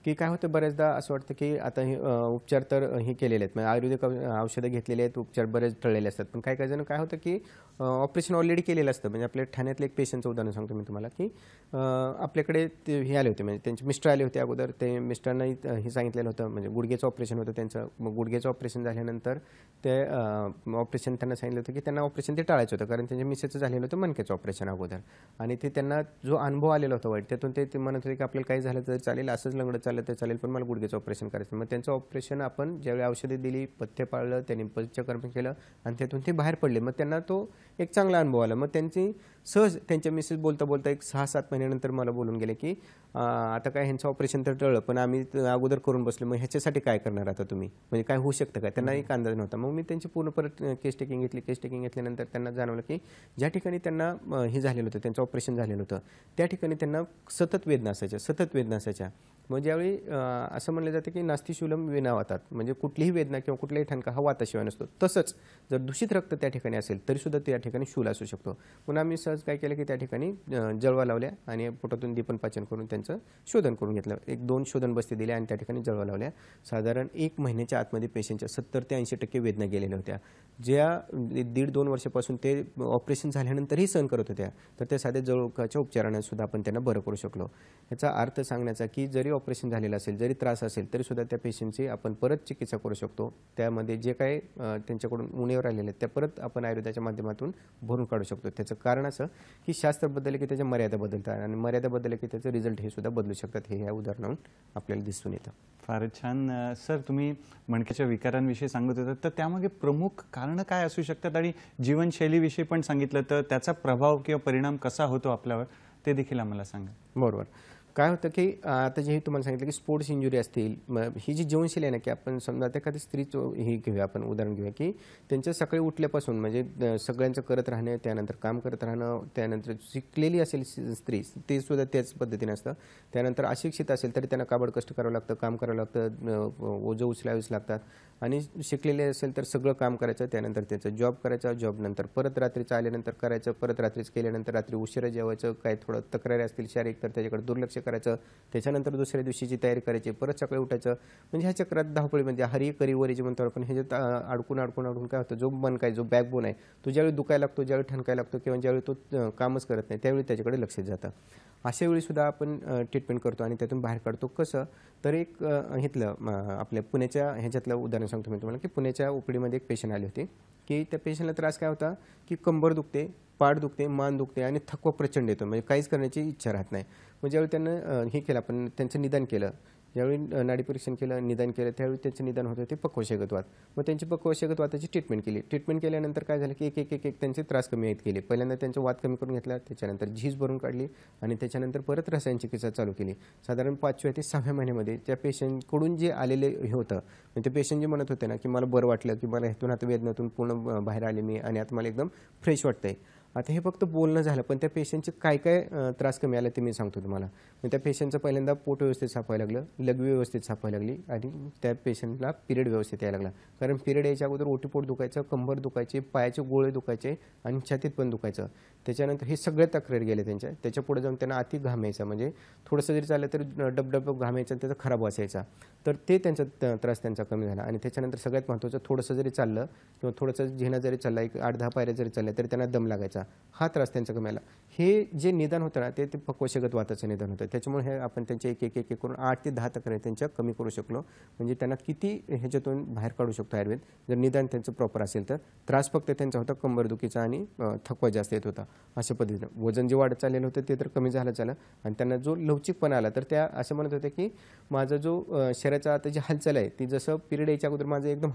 की काय होतं बऱ्याचदा असं वाटतं की आता हे उपचार तर हे केलेले आहेत, म्हणजे आयुर्वेदिक औषधं घेतलेले आहेत, उपचार बरेच टळलेले असतात, पण काही जण काय होतं की ऑपरेशन ऑलरेडी केलेलं असतं. म्हणजे आपल्या ठाण्यातलं एक पेशंटचं उदाहरण सांगतो मी तुम्हाला की आपल्याकडे ते हे आले होते, म्हणजे त्यांचे मिस्टर आले होते अगोदर. ते मिस्टरांनाही हे सांगितलेलं होतं, म्हणजे गुडघ्याचं ऑपरेशन होतं त्यांचं. मग गुडघ्याचं ऑपरेशन झाल्यानंतर ते ऑपरेशन त्यांना सांगितलं होतं की त्यांना ऑपरेशन ते टाळायचं होतं, कारण त्यांच्या मिसेसचं झालेलं होतं मणक्याचं ऑपरेशन अगोदर. आणि ते त्यांना जो अनुभव आलेला होता वाईट, त्यातून ते म्हणत होते की आपल्याला काही झालं तर चालेल, असंच लंगडत चाललं तर चालेल, पण मला गुडघ्याचं ऑपरेशन करायचं. मग त्यांचं ऑपरेशन आपण ज्यावेळी औषधे दिली, पथ्य पाळलं, त्यांनी पंचकर्म केलं आणि त्यातून ते बाहेर पडले. मग त्यांना तो एक चांगला अनुभव आला. मग त्यांची सहज त्यांच्या मिसेस बोलता बोलता एक 6-7 महिन्यानंतर मला बोलून गेले की आता काय ह्यांचं ऑपरेशन तर टळलं, पण आम्ही अगोदर करून बसलो, मग ह्याच्यासाठी काय करणार आता तुम्ही, म्हणजे काय होऊ शकतं का? त्यांना एक अंदाज नव्हता. मग मी त्यांची पूर्ण परत केस टेकिंग घेतली. केस टेकिंग घेतल्यानंतर त्यांना जाणवलं की ज्या ठिकाणी त्यांना हे झालेलं होतं, त्यांचं ऑपरेशन झालेलं होतं, त्या ठिकाणी त्यांना सतत वेदना असायच्या. मग ज्यावेळी असं म्हणलं जातं की नास्ति शूलम विना वातात, म्हणजे कुठलीही वेदना किंवा कुठलाही ठणका हा वाताशिवाय नसतो. तसंच जर दूषित रक्त त्या ठिकाणी असेल तरीसुद्धा त्या ठिकाणी शूल असू शकतो. पुन्हा आम्ही सहज काय केलं की त्या ठिकाणी जळवा लावल्या आणि पोटातून दीपन पाचन करून त्यांचं शोधन करून घेतलं. 1-2 शोधन बस्ती दिल्या आणि त्या ठिकाणी जळवा लावल्या. साधारण 1 महिन्याच्या आतमध्ये पेशंटच्या 70 ते 80% वेदना गेलेल्या होत्या. ज्या 1.5-2 वर्षापासून ते ऑपरेशन झाल्यानंतरही सहन करत होत्या, तर त्या साध्या जळकाच्या उपचाराने सुद्धा आपण त्यांना बरं करू शकलो. याचा अर्थ सांगण्याचा की जरी ऑपरेशन झालेलं असेल, जरी त्रास असेल, तरी सुद्धा त्या पेशंटची आपण परत चिकित्सा करू शकतो. त्यामध्ये जे काही त्यांच्याकडून उणीवर आलेले आहेत त्या परत आपण आयुर्वेदाच्या माध्यमातून भरून काढू शकतो. त्याचं कारण असं की शास्त्र बदलले की त्याच्या मर्यादा बदलतात आणि मर्यादा बदलले की त्याचं रिझल्ट हे सुद्धा बदलू शकतात. हे या उदाहरणावरून आपल्याला दिसून येतं. फारच छान. सर, तुम्ही मणक्याच्या विकारांविषयी सांगत होता, तर त्यामागे प्रमुख कारणं काय असू शकतात आणि जीवनशैलीविषयी पण सांगितलं, तर त्याचा प्रभाव किंवा परिणाम कसा होतो आपल्यावर ते देखील आम्हाला सांगा. बरोबर. काय होतं की आता जे तुम्हाला सांगितलं की स्पोर्ट्स इंजुरी असतील, मग ही जी जीवनशैली आहे ना, की आपण समजा आता एखाद्या स्त्रीचं हे घेऊया, आपण उदाहरण घेऊया की त्यांचं सकाळी उठल्यापासून म्हणजे सगळ्यांचं करत राहणं, त्यानंतर काम करत राहणं, त्यानंतर शिकलेली असेल स्त्री ते सुद्धा त्याच पद्धतीने असतं. त्यानंतर अशिक्षित असेल तरी त्यांना काबड कष्ट करावं लागतं, काम करावं लागतं, ओझं उचलावीच लागतात. आणि शिकलेले असेल तर सगळं काम करायचं, त्यानंतर त्याचं जॉब करायचा, जॉबनंतर परत रात्रीचं आल्यानंतर करायचं, परत रात्रीच केल्यानंतर रात्री उशिरा जेवायचं, काय थोडं तक्रारी असतील शारीरिक तर त्याच्याकडे दुर्लक्ष करायचं, त्याच्यानंतर दुसऱ्या दिवशीची तयारी करायची, परत सकाळी उठायचं. म्हणजे ह्या चक्रात धावपळीमध्ये हरी करी वरी जे म्हणतो आपण, ह्याच्यात अडकून काय होतं, जो मन काय जो बॅकबोन आहे तो ज्यावेळी दुखायला लागतो, ज्यावेळी ठणकायला लागतो किंवा ज्यावेळी तो कामच करत नाही त्यावेळी त्याच्याकडे लक्ष जातं. अशा वेळी सुद्धा आपण ट्रीटमेंट करतो आणि त्यातून बाहेर काढतो. कसं तर एक इथलं आपल्या पुण्याच्या ह्याच्यातलं उदाहरण सांगतो मी तुम्हाला की पुण्याच्या ओपीडीमध्ये एक पेशंट आले होते की त्या पेशंटला त्रास काय होता की कंबर दुखते, पाठ दुखते, मान दुखते आणि थकवा प्रचंड येतो, म्हणजे काहीच करण्याची इच्छा राहत नाही. मग ज्यावेळी त्यांना हे केलं, आपण त्यांचं निदान केलं, ज्यावेळी नाडी परीक्षण केलं, निदान केलं, त्यावेळी त्यांचं निदान होतं ते पक्वशेगतवात. मग त्यांची पक्वशेगतवाताची ट्रीटमेंट केली. ट्रीटमेंट केल्यानंतर काय झालं की एक त्यांचे त्रास कमी येत गेले. पहिल्यांदा त्यांचं वात कमी करून घेतला, त्याच्यानंतर झीज भरून काढली आणि त्याच्यानंतर परत रसायन चिकित्सा चालू केली. साधारण 5व्या ते 6व्या महिन्यामध्ये त्या पेशंटकडून जे आलेले हे होतं, म्हणजे ते पेशंट जे म्हणत होते ना की मला बरं वाटलं, की मला ह्यातून आता वेदनातून पूर्ण बाहेर आले मी आणि आता मला एकदम फ्रेश वाटतंय. आता हे फक्त बोलणं झालं, पण त्या पेशंटचे काय काय त्रास कमी आले ते मी सांगतो तुम्हाला. मग त्या पेशंटचं पहिल्यांदा पोट व्यवस्थित साफवायला लागलं, लघवी व्यवस्थित साफवायला लागली आणि त्या पेशंटला पिरियड व्यवस्थित यायला लागला. कारण पिरियड यायच्या अगोदर ओटीपोट दुखायचं, कंबर दुखायचे, पायाचे गोळे दुखायचे आणि छातीत पण दुखायचं. त्याच्यानंतर हे सगळे तक्रार गेले त्यांच्या. त्याच्या पुढे जाऊन त्यांना अति घाम यायचा, म्हणजे थोडंसं जरी चाललं तरी डबडब घाम यायचा आणि त्याचा खराब वासायचा. तर ते त्यांचा त्रास त्यांचा कमी झाला. आणि त्याच्यानंतर सगळ्यात महत्त्वाचं, थोडंसं जरी चाललं किंवा थोडंसं झेणा जरी चालला, एक 8-10 पायऱ्या जरी चालल्या तरी त्यांना दम लागायचा. हा त्रास त्यांचा कमी आला. हे जे निदान होतं ना ते पक्वशेगतवाताचं निदान होतं. त्याच्यामुळे हे आपण त्यांचे एक करून 8 ते 10 तक्रारी त्यांच्या कमी करू शकलो. म्हणजे त्यांना किती ह्याच्यातून बाहेर काढू शकतो आयुर्वेद, जर निदान त्यांचं प्रॉपर असेल तर. त्रास फक्त त्यांचा होता कंबरदुखीचा आणि थकवा जास्त येत होता. अशा पद्धतीनं वजन जे वाढत चाललेलं होतं ते तर कमी झालं आणि त्यांना जो लवचिकपणा आला, तर त्या असं म्हणत होत्या की माझं जो शरीराचा आता जी हालचाल आहे ती जसं पिरियड यायच्या अगोदर माझं एकदम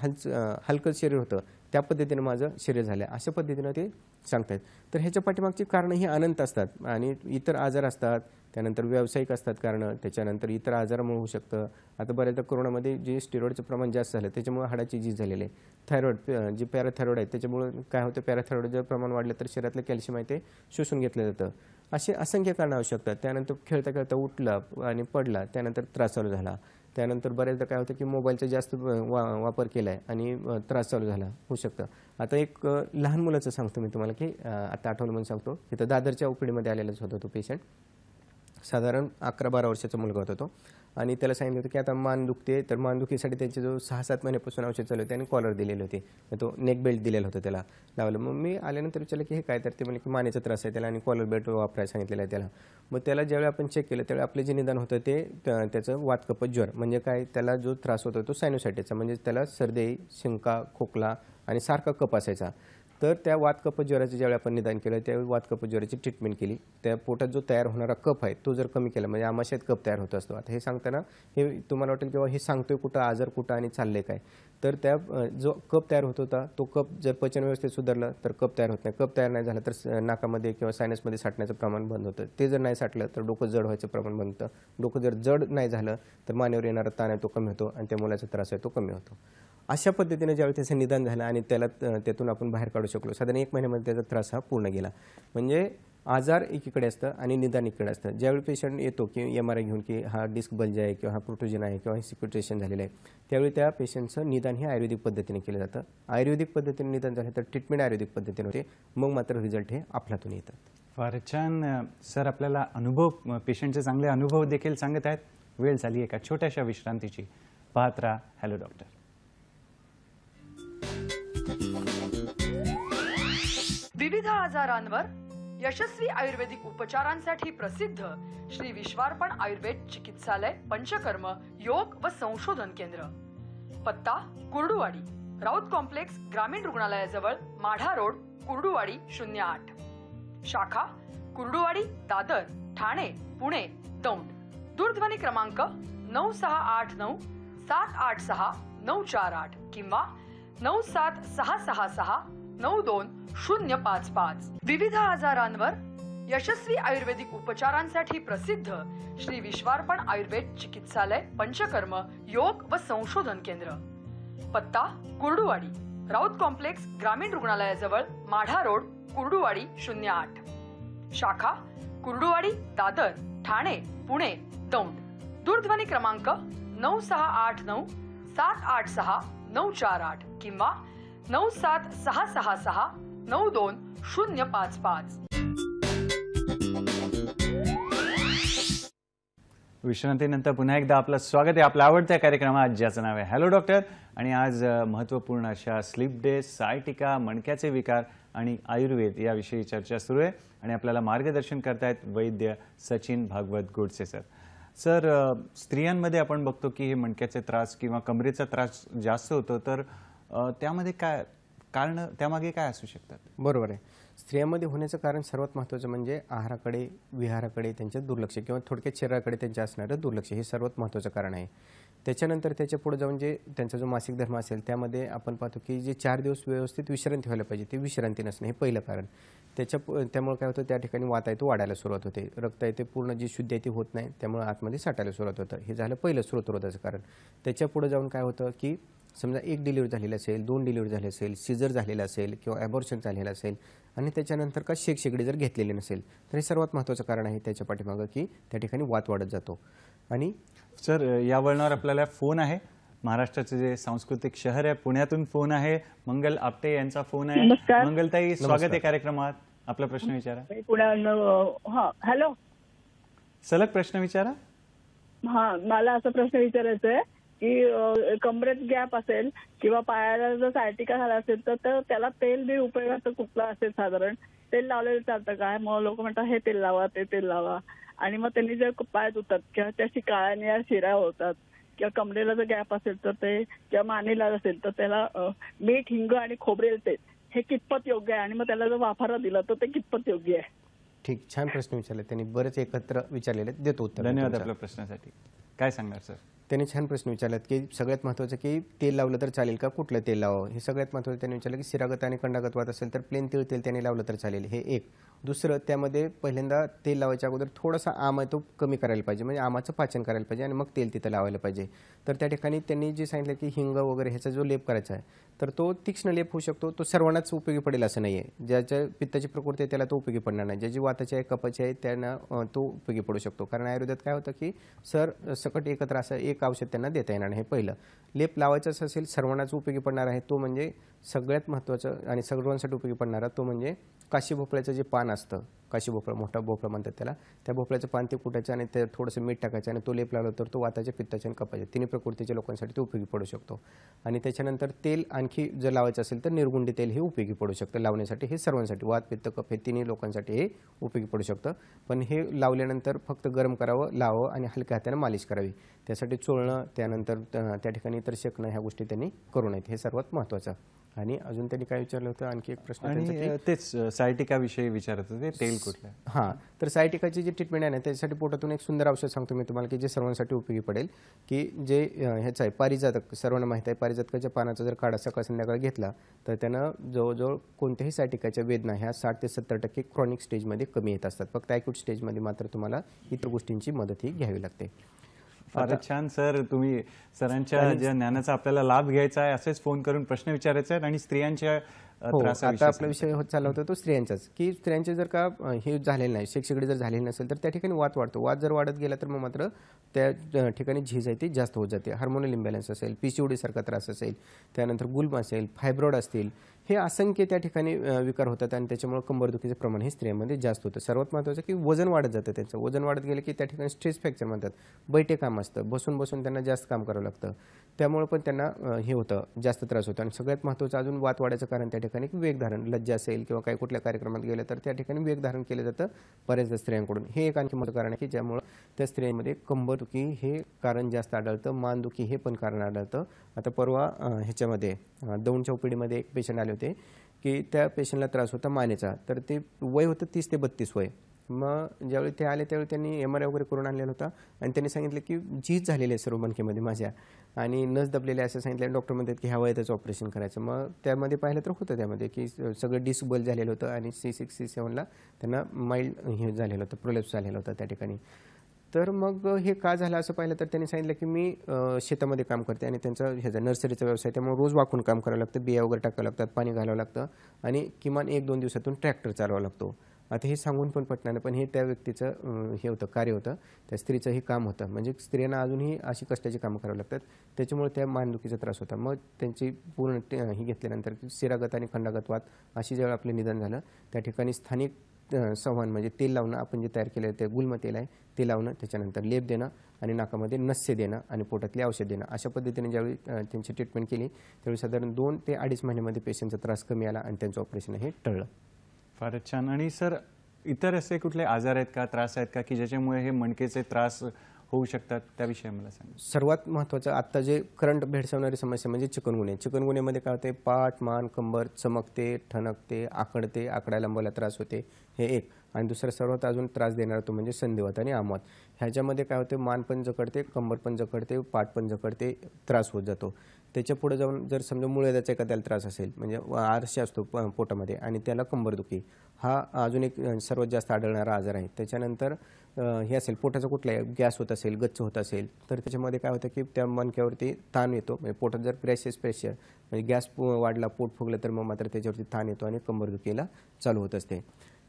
हलकं शरीर होतं त्या पद्धतीनं माझं शरीर झालं, अशा पद्धतीनं ते सांगतायत. तर ह्याच्या पाठीमागची कारणं ही अनंत असतात आणि इतर आजार असतात, त्यानंतर व्यावसायिक असतात कारणं, त्याच्यानंतर इतर आजारामुळे होऊ शकतं. आता बऱ्याचदा कोरोनामध्ये जे स्टेरॉइडचं प्रमाण जास्त झालं त्याच्यामुळे हाडाची झीज झालेली आहे. थायरॉइड जे पॅराथायरॉइड आहे त्याच्यामुळे काय होतं, पॅराथायरॉइडचं प्रमाण वाढलं तर शरीरातलं कॅल्शियम आहे ते शोषून घेतलं जातं. असे असंख्य कारणं असू शकतात. त्यानंतर खेळता उठला आणि पडला, त्यानंतर त्रास चालू झाला. त्यानंतर बऱ्याचदा काय होतं की मोबाईलचा जास्त वापर केला आहे आणि त्रास चालू झाला, होऊ शकतं. आता एक लहान मुलाचं सांगतो मी तुम्हाला की आता आठवलं म्हणून सांगतो. तिथं दादरच्या ओपीडीमध्ये आलेलाच होता तो पेशंट. साधारण 11-12 वर्षाचा मुलगा होता तो आणि त्याला सांगितलं होतं की आता मान दुखते, तर मानदुखीसाठी त्यांचे जो 6-7 महिन्यापासून औषध चालू होते आणि कॉलर दिलेले होते, तो नेक बेल्ट दिलेला होता त्याला लावलं. मग मी आल्यानंतर विचारलं की हे काय, तर ते म्हणजे की मानेचा त्रास आहे त्याला आणि कॉलर बेल्ट वापरायला सांगितलेलं आहे त्याला. मग त्याला ज्यावेळी आपण चेक केलं त्यावेळी आपलं जे निदान होतं ते त्याचं वात कफत ज्वर, म्हणजे काय त्याला जो त्रास होता तो सायनोसायटिसचा, म्हणजे त्याला सर्दी, शिंका, खोकला आणि सारखा कफ असायचा. तर त्या वातकफत ज्वराचं ज्यावेळी आपण निदान केलं त्यावेळी वातकफत ज्वराची ट्रीटमेंट केली. त्या पोटात जो तयार होणारा कफ आहे तो जर कमी केला म्हणजे आमाशयात कफ तयार होत असतो. आता हे सांगताना हे तुम्हाला वाटेल किंवा हे सांगतोय कुठं आजार कुठं आणि चाललंय काय, तर त्या जो कफ तयार होत होता तो कफ जर पचन व्यवस्थेत सुधारलं तर कफ तयार होत नाही. कफ तयार नाही झालं तर नाकामध्ये किंवा सायनसमध्ये साठण्याचं प्रमाण बंद होतं. ते जर नाही साठलं तर डोकं जड व्हायचं प्रमाण बंद होतं. डोकं जर जड नाही झालं तर मानेवर येणारा ताण आहे तो कमी होतो आणि त्या मुलाचा त्रास आहे तो कमी होतो. अशा पद्धतीने ज्यावेळी त्याचं निदान झालं आणि त्याला त्यातून आपण बाहेर काढू शकलो, साधारण 1 महिन्यामध्ये त्याचा त्रास हा पूर्ण गेला. म्हणजे आजार एकीकडे असतं आणि निदान एकीकडे असतं. ज्यावेळी पेशंट येतो की MRI घेऊन की हा डिस्क बल्ज आहे किंवा हा प्रोट्रुजन आहे किंवा हे सिक्युट्रेशन झालेलं आहे, त्यावेळी त्या पेशंटचं निदान हे आयुर्वेदिक पद्धतीने केलं जातं. आयुर्वेदिक पद्धतीने निदान झालं तर ट्रीटमेंट आयुर्वेदिक पद्धतीने होते, मग मात्र रिझल्ट हे आपल्यातून येतात. फार छान सर, आपल्याला अनुभव, पेशंटचे चांगले अनुभव देखील सांगत आहेत. वेळ झाली एका छोट्याशा विश्रांतीची. पाहत राहा हॅलो डॉक्टर. विविध आजारांवर यशस्वी आयुर्वेदिक उपचारांसाठी प्रसिद्ध श्री विश्वार्पण आयुर्वेद चिकित्सालय पंचकर्म योग व संशोधन केंद्र. पत्ता कुर्डुवाडी, राऊत कॉम्प्लेक्स, ग्रामीण रुग्णालयाजवळ, माढा रोड, कुर्डुवाडी 08. शाखा कुर्डुवाडी, दादर, ठाणे, पुणे, दौंड. दूरध्वनी क्रमांक 9689 786 948 किंवा 97666 92 विविध आजारांवर यशस्वी आयुर्वेदिक उपचारांसाठी प्रसिद्ध श्री विश्वार्पण आयुर्वेद चिकित्सालय पंचकर्म योग व संशोधन केंद्र. पत्ता कुर्डुवाडी, राऊत कॉम्प्लेक्स, ग्रामीण रुग्णालयाजवळ, माढा रोड, कुर्डुवाडी 08. शाखा कुर्डुवाडी, दादर, ठाणे, पुणे, दौंड. दूरध्वनी क्रमांक 9689 786 948 किंवा 97666 92 विश्रांतीनंतर पुन्हा एकदा आपलं स्वागत आहे आपल्या आवडत्या कार्यक्रमात, ज्याचं नाव आहे हॅलो डॉक्टर. आणि आज महत्त्वपूर्ण अशा स्लीप डेज, सायटिका, मणक्याचे विकार आणि आयुर्वेद याविषयी चर्चा सुरू आहे. आणि आपल्याला मार्गदर्शन करतायत वैद्य सचिन भागवत गोडसे सर. सर, स्त्रियांमध्ये आपण बघतो की हे मणक्याचे त्रास किंवा कमरेचा त्रास जास्त होतो, तर त्यामध्ये काय कारण, त्यामागे काय असू शकतात? बरोबर आहे. स्त्रियांमध्ये होण्याचं कारण सर्वात महत्त्वाचं म्हणजे आहाराकडे, विहाराकडे त्यांच्या दुर्लक्ष किंवा थोडक्यात शरीराकडे त्यांच्या असणारं दुर्लक्ष हे सर्वात महत्त्वाचं कारण आहे. त्याच्यानंतर त्याच्या पुढे जाऊन जे त्यांचा जो मासिक धर्म असेल त्यामध्ये आपण पाहतो की जे 4 दिवस व्यवस्थित विश्रांती व्हायला पाहिजे ते विश्रांती नसणं हे पहिलं कारण. त्यामुळे काय होतं, त्या ठिकाणी वात आहे तो वाढायला सुरुवात होते, रक्त आहे ते पूर्ण जी शुद्ध आहे ती होत नाही, त्यामुळे आतमध्ये साठायला सुरुवात होतं. हे झालं पहिलं स्रोतरोधाचं कारण. त्याच्या पुढे जाऊन काय होतं की समजा 1 डिलिव्हरी झालेली असेल, 2 डिलिव्हरी झाली असेल, सिजर झालेलं असेल किंवा ॲबॉर्शन झालेलं असेल आणि त्याच्यानंतर का शेकडी जर घेतलेली नसेल, तर हे सर्वात महत्त्वाचं कारण आहे त्याच्या पाठीमागं की त्या ठिकाणी वात वाढत जातो. आणि सर, या वळणावर आपल्याला फोन आहे. महाराष्ट्राचे जे सांस्कृतिक शहर आहे पुण्यातून फोन आहे. मंगल आपटे यांचा फोन आहे. नमस्कार. मंगलताई, स्वागत आहे कार्यक्रमात. आपला प्रश्न विचारा. हॅलो. सलग प्रश्न विचारा. मला असा प्रश्न विचारायचा आहे की कमरेत गॅप असेल किंवा पायाला जर सायटिका झाला असेल तर त्याला तेल बी उपयोगाचं कुठलं असेल, साधारण तेल लावलेलं चालतं काय? मग लोक म्हणतात हे तेल लावा, ते तेल लावा. आणि मग त्यांनी जर पाय धुतात किंवा त्या काळ्या निळ्या शिरा होतात किंवा कमरेला जर गॅप असेल तर ते, किंवा मानेला असेल तर त्याला मीठ, हिंग आणि खोबरेल तेल हे कितपत योग्य आहे? आणि मग त्याला जर वाफारा दिला तर ते कितपत योग्य आहे? ठीक, छान प्रश्न विचारले त्यांनी, बरेच एकत्र विचारलेले, देतो उत्तर. धन्यवाद आपल्या प्रश्नासाठी. काय सांगणार सर? त्यांनी छान प्रश्न विचारलात की सगळ्यात महत्त्वाचं की तेल लावलं तर चालेल का, कुठलं तेल लावावं, हे सगळ्यात महत्त्वाचं. त्यांनी विचारलं की शिरागत आणि कंडागत वात असेल तर प्लेन तेल त्यांनी लावलं तर चालेल, हे एक. दुसरं, त्यामध्ये पहिल्यांदा तेल लावायच्या अगोदर थोडासा आम आहे तो कमी करायला पाहिजे, म्हणजे आमाचं पाचन करायला पाहिजे आणि मग तेल तिथं लावायला पाहिजे. तर त्या ठिकाणी त्यांनी जे सांगितलं की हिंग वगैरे ह्याचा जो लेप करायचा आहे तर तो तीक्ष्ण लेप होऊ शकतो. तो सर्वांनाच उपयोगी पडेल असं नाही आहे. ज्याच्या पित्ताची प्रकृती आहे त्याला तो उपयोगी पडणार नाही. ज्याची वाताची आहे, कपाची आहे, त्यांना तो उपयोगी पडू शकतो. कारण आयुर्वेदात काय होतं की सकट एकत्र असं एक औषध त्यांना देता येणार नाही. हे पहिलं. लेप लावायचाच असेल, सर्वांनाच उपयोगी पडणार आहे, तो म्हणजे सगळ्यात महत्त्वाचं आणि सर्वांसाठी उपयोगी पडणारा तो म्हणजे काशी भोपळ्याचं जे पान असतं, काशी भोपळा, मोठा भोपळा म्हणतात त्याला, त्या भोपळ्याचं पान ते कुटायचं आणि ते थोडंसं मीठ टाकायचं आणि तो लेप लावला तर तो वाताच्या, पित्ताच्या आणि कपाच्या तिन्ही प्रकृतीच्या लोकांसाठी ते उपयोगी पडू शकतो. आणि त्याच्यानंतर तेल आणखी जर लावायचं असेल तर निर्गुंडी तेल हे उपयोगी पडू शकतं लावण्यासाठी. हे सर्वांसाठी, वात, पित्त, कफ हे तिन्ही लोकांसाठी हे उपयोगी पडू शकतं. पण हे लावल्यानंतर फक्त गरम करावं, लावावं आणि हलक्या हाताने मालिश करावी. त्यासाठी चोळणं, त्यानंतर त्या ठिकाणी इतर शेकणं ह्या गोष्टी त्यांनी करू नयेत, हे सर्वात महत्त्वाचं. आणि अजून त्यांनी काय विचारलं होतं, आणखी एक प्रश्न त्यांचा की आणि तेच सायटिका विषयी विचारत होते, तेल कुठलं आहे? हां, तर सायटिकाची जी ट्रीटमेंट आहे ना, त्याच्यासाठी पोटातून एक सुंदर औषध सांगतो मी तुम्हाला, की जे सर्वांसाठी उपयोगी पडेल. की जे ह्याचं आहे पारिजातक, सर्वांना माहीत आहे, पारिजातकाच्या पानाचा जर काढा सकाळ संध्याकाळ घेतला तर त्यानं जवळजवळ कोणत्याही सायटिकाच्या वेदना ह्या 60 ते 70% क्रॉनिक स्टेजमध्ये कमी येत असतात. फक्त ॲक्यूट स्टेजमध्ये मात्र तुम्हाला इतर गोष्टींची मदतही घ्यावी लागते. फारच छान सर, तुम्ही सरांच्या ज्या ज्ञानाचा आपल्याला लाभ घ्यायचा आहे असेच फोन करून प्रश्न विचारायचे आहेत आणि स्त्रियांच्या हो, त्रासाविषयी आता आपला विषय होत चालला होता तो स्त्रियांचाच, की स्त्रियांचे जर का हे झालेलं नाही, सेक्सकडे जर झालेलं नसेल तर त्या ठिकाणी वात वाढतो. वात जर वाढत गेला तर मग मात्र त्या ठिकाणी झीज आहे ती जास्त होत जाते. हार्मोनल इम्बॅलन्स असेल, PCOD सारखा त्रास असेल, त्यानंतर गुल्म असेल, फायब्रॉइड असतील, हे असंख्य त्या ठिकाणी विकार होतात आणि त्याच्यामुळे कंबरदुखीचं प्रमाण हे स्त्रियांमध्ये जास्त होतं. सर्वात महत्त्वाचं की वजन वाढत जातं त्यांचं. वजन वाढत गेलं की त्या ठिकाणी स्ट्रेस फ्रॅक्चर म्हणतात, बैठे काम असतं, बसून बसून त्यांना जास्त काम करावं लागतं. त्यामुळे पण त्यांना हे होतं, जास्त त्रास होतो. आणि सगळ्यात महत्त्वाचं अजून वात वाढायचं कारण त्या ठिकाणी वेगधारण, लज्जा असेल किंवा काही कुठल्या कार्यक्रमात गेलं तर त्या ठिकाणी वेगधारण केलं जातं बऱ्याचदा स्त्रियांकडून. हे एक आणखी मोठं कारण आहे की ज्यामुळं त्या स्त्रियांमध्ये कंबरदुखी हे कारण जास्त आढळतं, मानदुखी हे पण कारण आढळतं. आता परवा ह्याच्यामध्ये दौंडच्या ओपीडीमध्ये एक पेशंट आले होते की त्या पेशंटला त्रास होता मानेचा. तर ते वय होतं 30 ते 32 वय. मग ज्यावेळी ते आले त्यावेळी त्यांनी MRI वगैरे करून आणलेला होता आणि त्यांनी सांगितलं की झीज झालेली आहे सर्व मणकेमध्ये माझ्या आणि नस दबलेले असं सांगितलं. डॉक्टर म्हणतात की ह्या वयातच ऑपरेशन करायचं. मग त्यामध्ये पाहिलं तर होतं त्यामध्ये की सगळं डिस्क बल झालेलं होतं आणि C6 C7ला त्यांना माइल्ड हे झालेलं होतं, प्रोलेप्स झालेलं होतं त्या ठिकाणी. तर मग हे का झालं असं पाहिलं तर त्यांनी सांगितलं की मी शेतामध्ये काम करते आणि त्यांचा ह्याचा नर्सरीचा व्यवसाय, त्यामुळे रोज वाकून काम करावं लागतं, बिया वगैरे टाकावं लागतात, पाणी घालावं लागतं आणि किमान 1-2 दिवसातून ट्रॅक्टर चालवावा लागतो. आता हे सांगून पण पटणार नाही, पण हे त्या व्यक्तीचं हे होतं, कार्य होतं, त्या स्त्रीचं हे काम होतं. म्हणजे स्त्रियांना अजूनही अशी कष्टाची कामं करावी लागतात, त्याच्यामुळे त्या मानदुखीचा त्रास होता. मग त्यांची पूर्ण ही घेतल्यानंतर शिरागत आणि खंडागत वात अशी ज्यावेळी आपलं निदान झालं त्या ठिकाणी स्थानिक संवहन म्हणजे तेल लावणं, आपण जे तयार केलेलं ते गुल्म तेल आहे ते लावणं, त्याच्यानंतर लेप देणं आणि नाकामध्ये नस्य देणं आणि पोटातले औषध देणं, अशा पद्धतीने ज्यावेळी त्यांची ट्रीटमेंट केली त्यावेळी साधारण 2 ते 2.5 महिन्यामध्ये पेशंटचा त्रास कमी आला आणि त्यांचं ऑपरेशन हे टळलं. फारच छान. आणि सर इतर असे कुठले आजार आहेत का, त्रास आहेत का की ज्याच्यामुळे हे मणकेचे त्रास होऊ शकतात, त्याविषयी मला सांगा. सर्वात महत्त्वाचं आत्ता जे करंट भेडसावणारी समस्या म्हणजे चिकनगुन्हे. चिकनगुन्ह्यामध्ये काय होते, पाठ, मान, कंबर चमकते, ठणकते, आकडते, आकड्या लांबायला त्रास होते, हे एक. आणि दुसरा सर्वात अजून त्रास देणारा तो म्हणजे संधिवात आणि आमवात. ह्याच्यामध्ये काय होते, मान पण जखडते, कंबर पण जखडते, पाठ पण जखडते, त्रास होत जातो. त्याच्या पुढे जाऊन जर समजा मूळव्याधाचा एखाद्याला त्रास असेल, म्हणजे आरसे असतो पोटामध्ये आणि त्याला कंबरदुखी, हा अजून एक सर्वात जास्त आढळणारा आजार आहे. त्याच्यानंतर हे असेल पोटाचा कुठलाही गॅस होत असेल, गच्च होत असेल तर त्याच्यामध्ये काय होतं की त्या मणक्यावरती ताण येतो. म्हणजे पोटात जर प्रेशर म्हणजे गॅस वाढला, पोट फुगलं तर मग मात्र त्याच्यावरती ताण येतो आणि कंबरदुखीला चालू होत असते.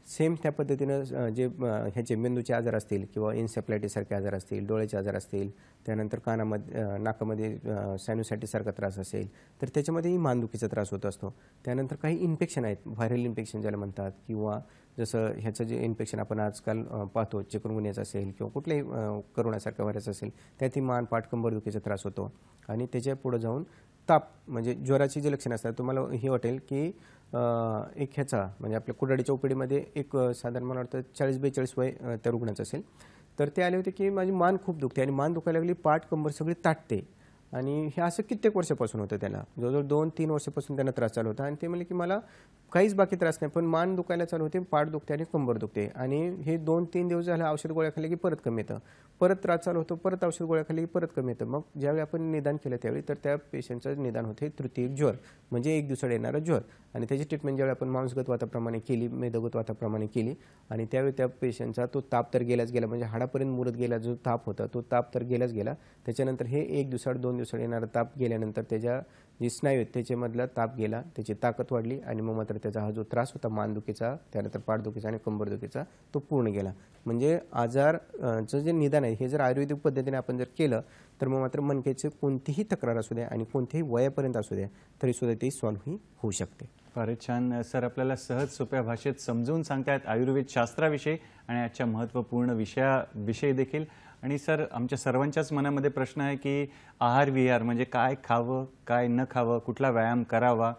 सेम त्या पद्धतीनं जे ह्याचे मेंदूचे आजार असतील किंवा इन्सेफ्लायटिससारखे आजार असतील, डोळ्याचे आजार असतील, त्यानंतर कानामध्ये नाकामध्ये सायनोसायटिससारखा त्रास असेल तर त्याच्यामध्येही मानदुखीचा त्रास होत असतो. त्यानंतर काही इन्फेक्शन आहेत, व्हायरल इन्फेक्शन ज्याला म्हणतात, किंवा जसं ह्याचं जे इन्फेक्शन आपण आजकाल पाहतो, चिकनगुन्ह्याचं असेल किंवा कुठल्याही करोनासारखा व्हायरस असेल, त्यातही मान, पाठ, कंबरदुखीचा त्रास होतो. आणि त्याच्या पुढे जाऊन ताप म्हणजे ज्वराची जे लक्षणं असतात, तुम्हाला हे वाटेल की एक ह्याचा म्हणजे आपल्या कुडाळीच्या ओपीडीमध्ये एक साधारण मला वाटतं 40-42 वय त्या रुग्णाचं असेल. तर ते आले होते की माझी मान खूप दुखते आणि मान दुखायला लागली, पाठ कंबर सगळी ताटते आणि हे असं कित्येक वर्षापासून होतं. त्याला जवळजवळ 2-3 वर्षापासून त्यांना त्रास चालू होता आणि ते म्हणले की मला काहीच बाकी त्रास नाही, पण मान दुखायला चालू होते, पाठ दुखते आणि कंबर दुखते आणि हे 2-3 दिवस झाले औषध गोळ्या खाल्ले की परत कमी येतं, परत त्रास चालू होतो, परत औषध गोळ्या खाल्ले की परत कमी येतं. मग ज्यावेळी आपण निदान केलं त्यावेळी तर त्या पेशंटचं निदान होते तृतीयक ज्वर, म्हणजे 1 दिवसाड येणारा ज्वर. आणि त्याची ट्रीटमेंट ज्यावेळी आपण मांसगत वाताप्रमाणे केली, मेदगत वाताप्रमाणे केली आणि त्यावेळी त्या पेशंटचा तो ताप तर गेलाच गेला, म्हणजे हाडापर्यंत मुरत गेला जो ताप होता तो ताप तर गेलाच गेला. त्याच्यानंतर हे 1 दिवसाड 2 दिवसाड येणारा ताप गेल्यानंतर त्याच्या जी स्नायू आहेत त्याच्यामधला ताप गेला, त्याची ताकद वाढली आणि मग मात्र त्याचा हा जो त्रास होता मानदुखीचा, त्यानंतर पाठदुखीचा आणि कंबरदुखीचा, तो पूर्ण गेला. म्हणजे आजारचं जे निदान आहे हे जर आयुर्वेदिक पद्धतीने आपण जर केलं तर मग मात्र मणक्याची कोणतीही तक्रार असू द्या आणि कोणत्याही वयापर्यंत असू द्या तरीसुद्धा ती सॉल्व्ह ही होऊ शकते. फारच छान सर, आपल्याला सहज सोप्या भाषेत समजून सांगतायत आयुर्वेद शास्त्राविषयी आणि आजच्या महत्त्वपूर्ण विषयाविषयी देखील. आणि सर, आमच्या सर्वांच्याच मनामध्ये प्रश्न आहे की आहार विहार म्हणजे काय खावं, काय न खावं, कुठला व्यायाम करावा,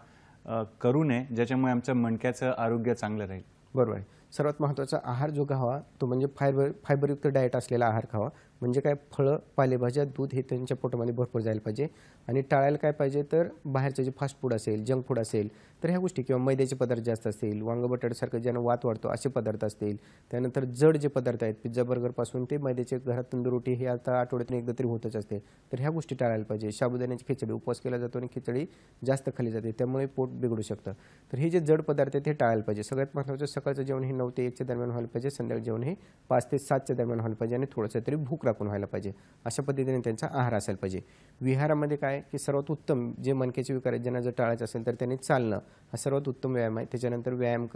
करू नये, ज्याच्यामुळे आमचं मणक्याचं आरोग्य चांगलं राहील. बरोबर आहे. सर्वात महत्त्वाचा आहार जो खावा तो म्हणजे फायबरयुक्त डाएट असलेला आहार खावा. म्हणजे काय, फळं, पालेभाज्या, दूध हे त्यांच्या पोटामध्ये भरपूर जायला पाहिजे. आणि टाळायला काय पाहिजे तर बाहेरचं जे फास्ट फूड असेल, जंक फूड असेल तर ह्या गोष्टी, किंवा मैद्याचे पदार्थ जास्त असतील, वांग बटाट्यासारखं ज्यांना वात वाढतो असे पदार्थ असतील, त्यानंतर जड जे पदार्थ आहेत पिझ्झा बर्गरपासून ते मैद्याचे घरात तंदूर रोटी हे आता आठवड्यातून एकदा तरी होतच असते, तर ह्या गोष्टी टाळायला पाहिजे. साबुदाण्याची खिचडी, उपवास केला जातो आणि खिचडी जास्त खाल्ली जाते त्यामुळे पोट बिघडू शकतं. तर हे जे जड पदार्थ आहेत ते टाळायला पाहिजे. सगळ्यात महत्त्वाचं सकाळचं जेवण हे 9 ते 1च्या दरम्यान व्हायला पाहिजे, संध्याकाळी जेवण हे 5 ते 7च्या दरम्यान व्हायला पाहिजे आणि थोडंसं तरी भूक राखून व्हायला पाहिजे. अशा पद्धतीने त्यांचा आहार असायला पाहिजे. विहारामध्ये काय की सर्वात उत्तम जे मणक्याचे विकार आहेत ज्यांना जर टाळायचं असेल तर त्यांनी चालणं हा सर्वात उत्तम व्यायाम आहे. त्याच्यानंतर व्यायाम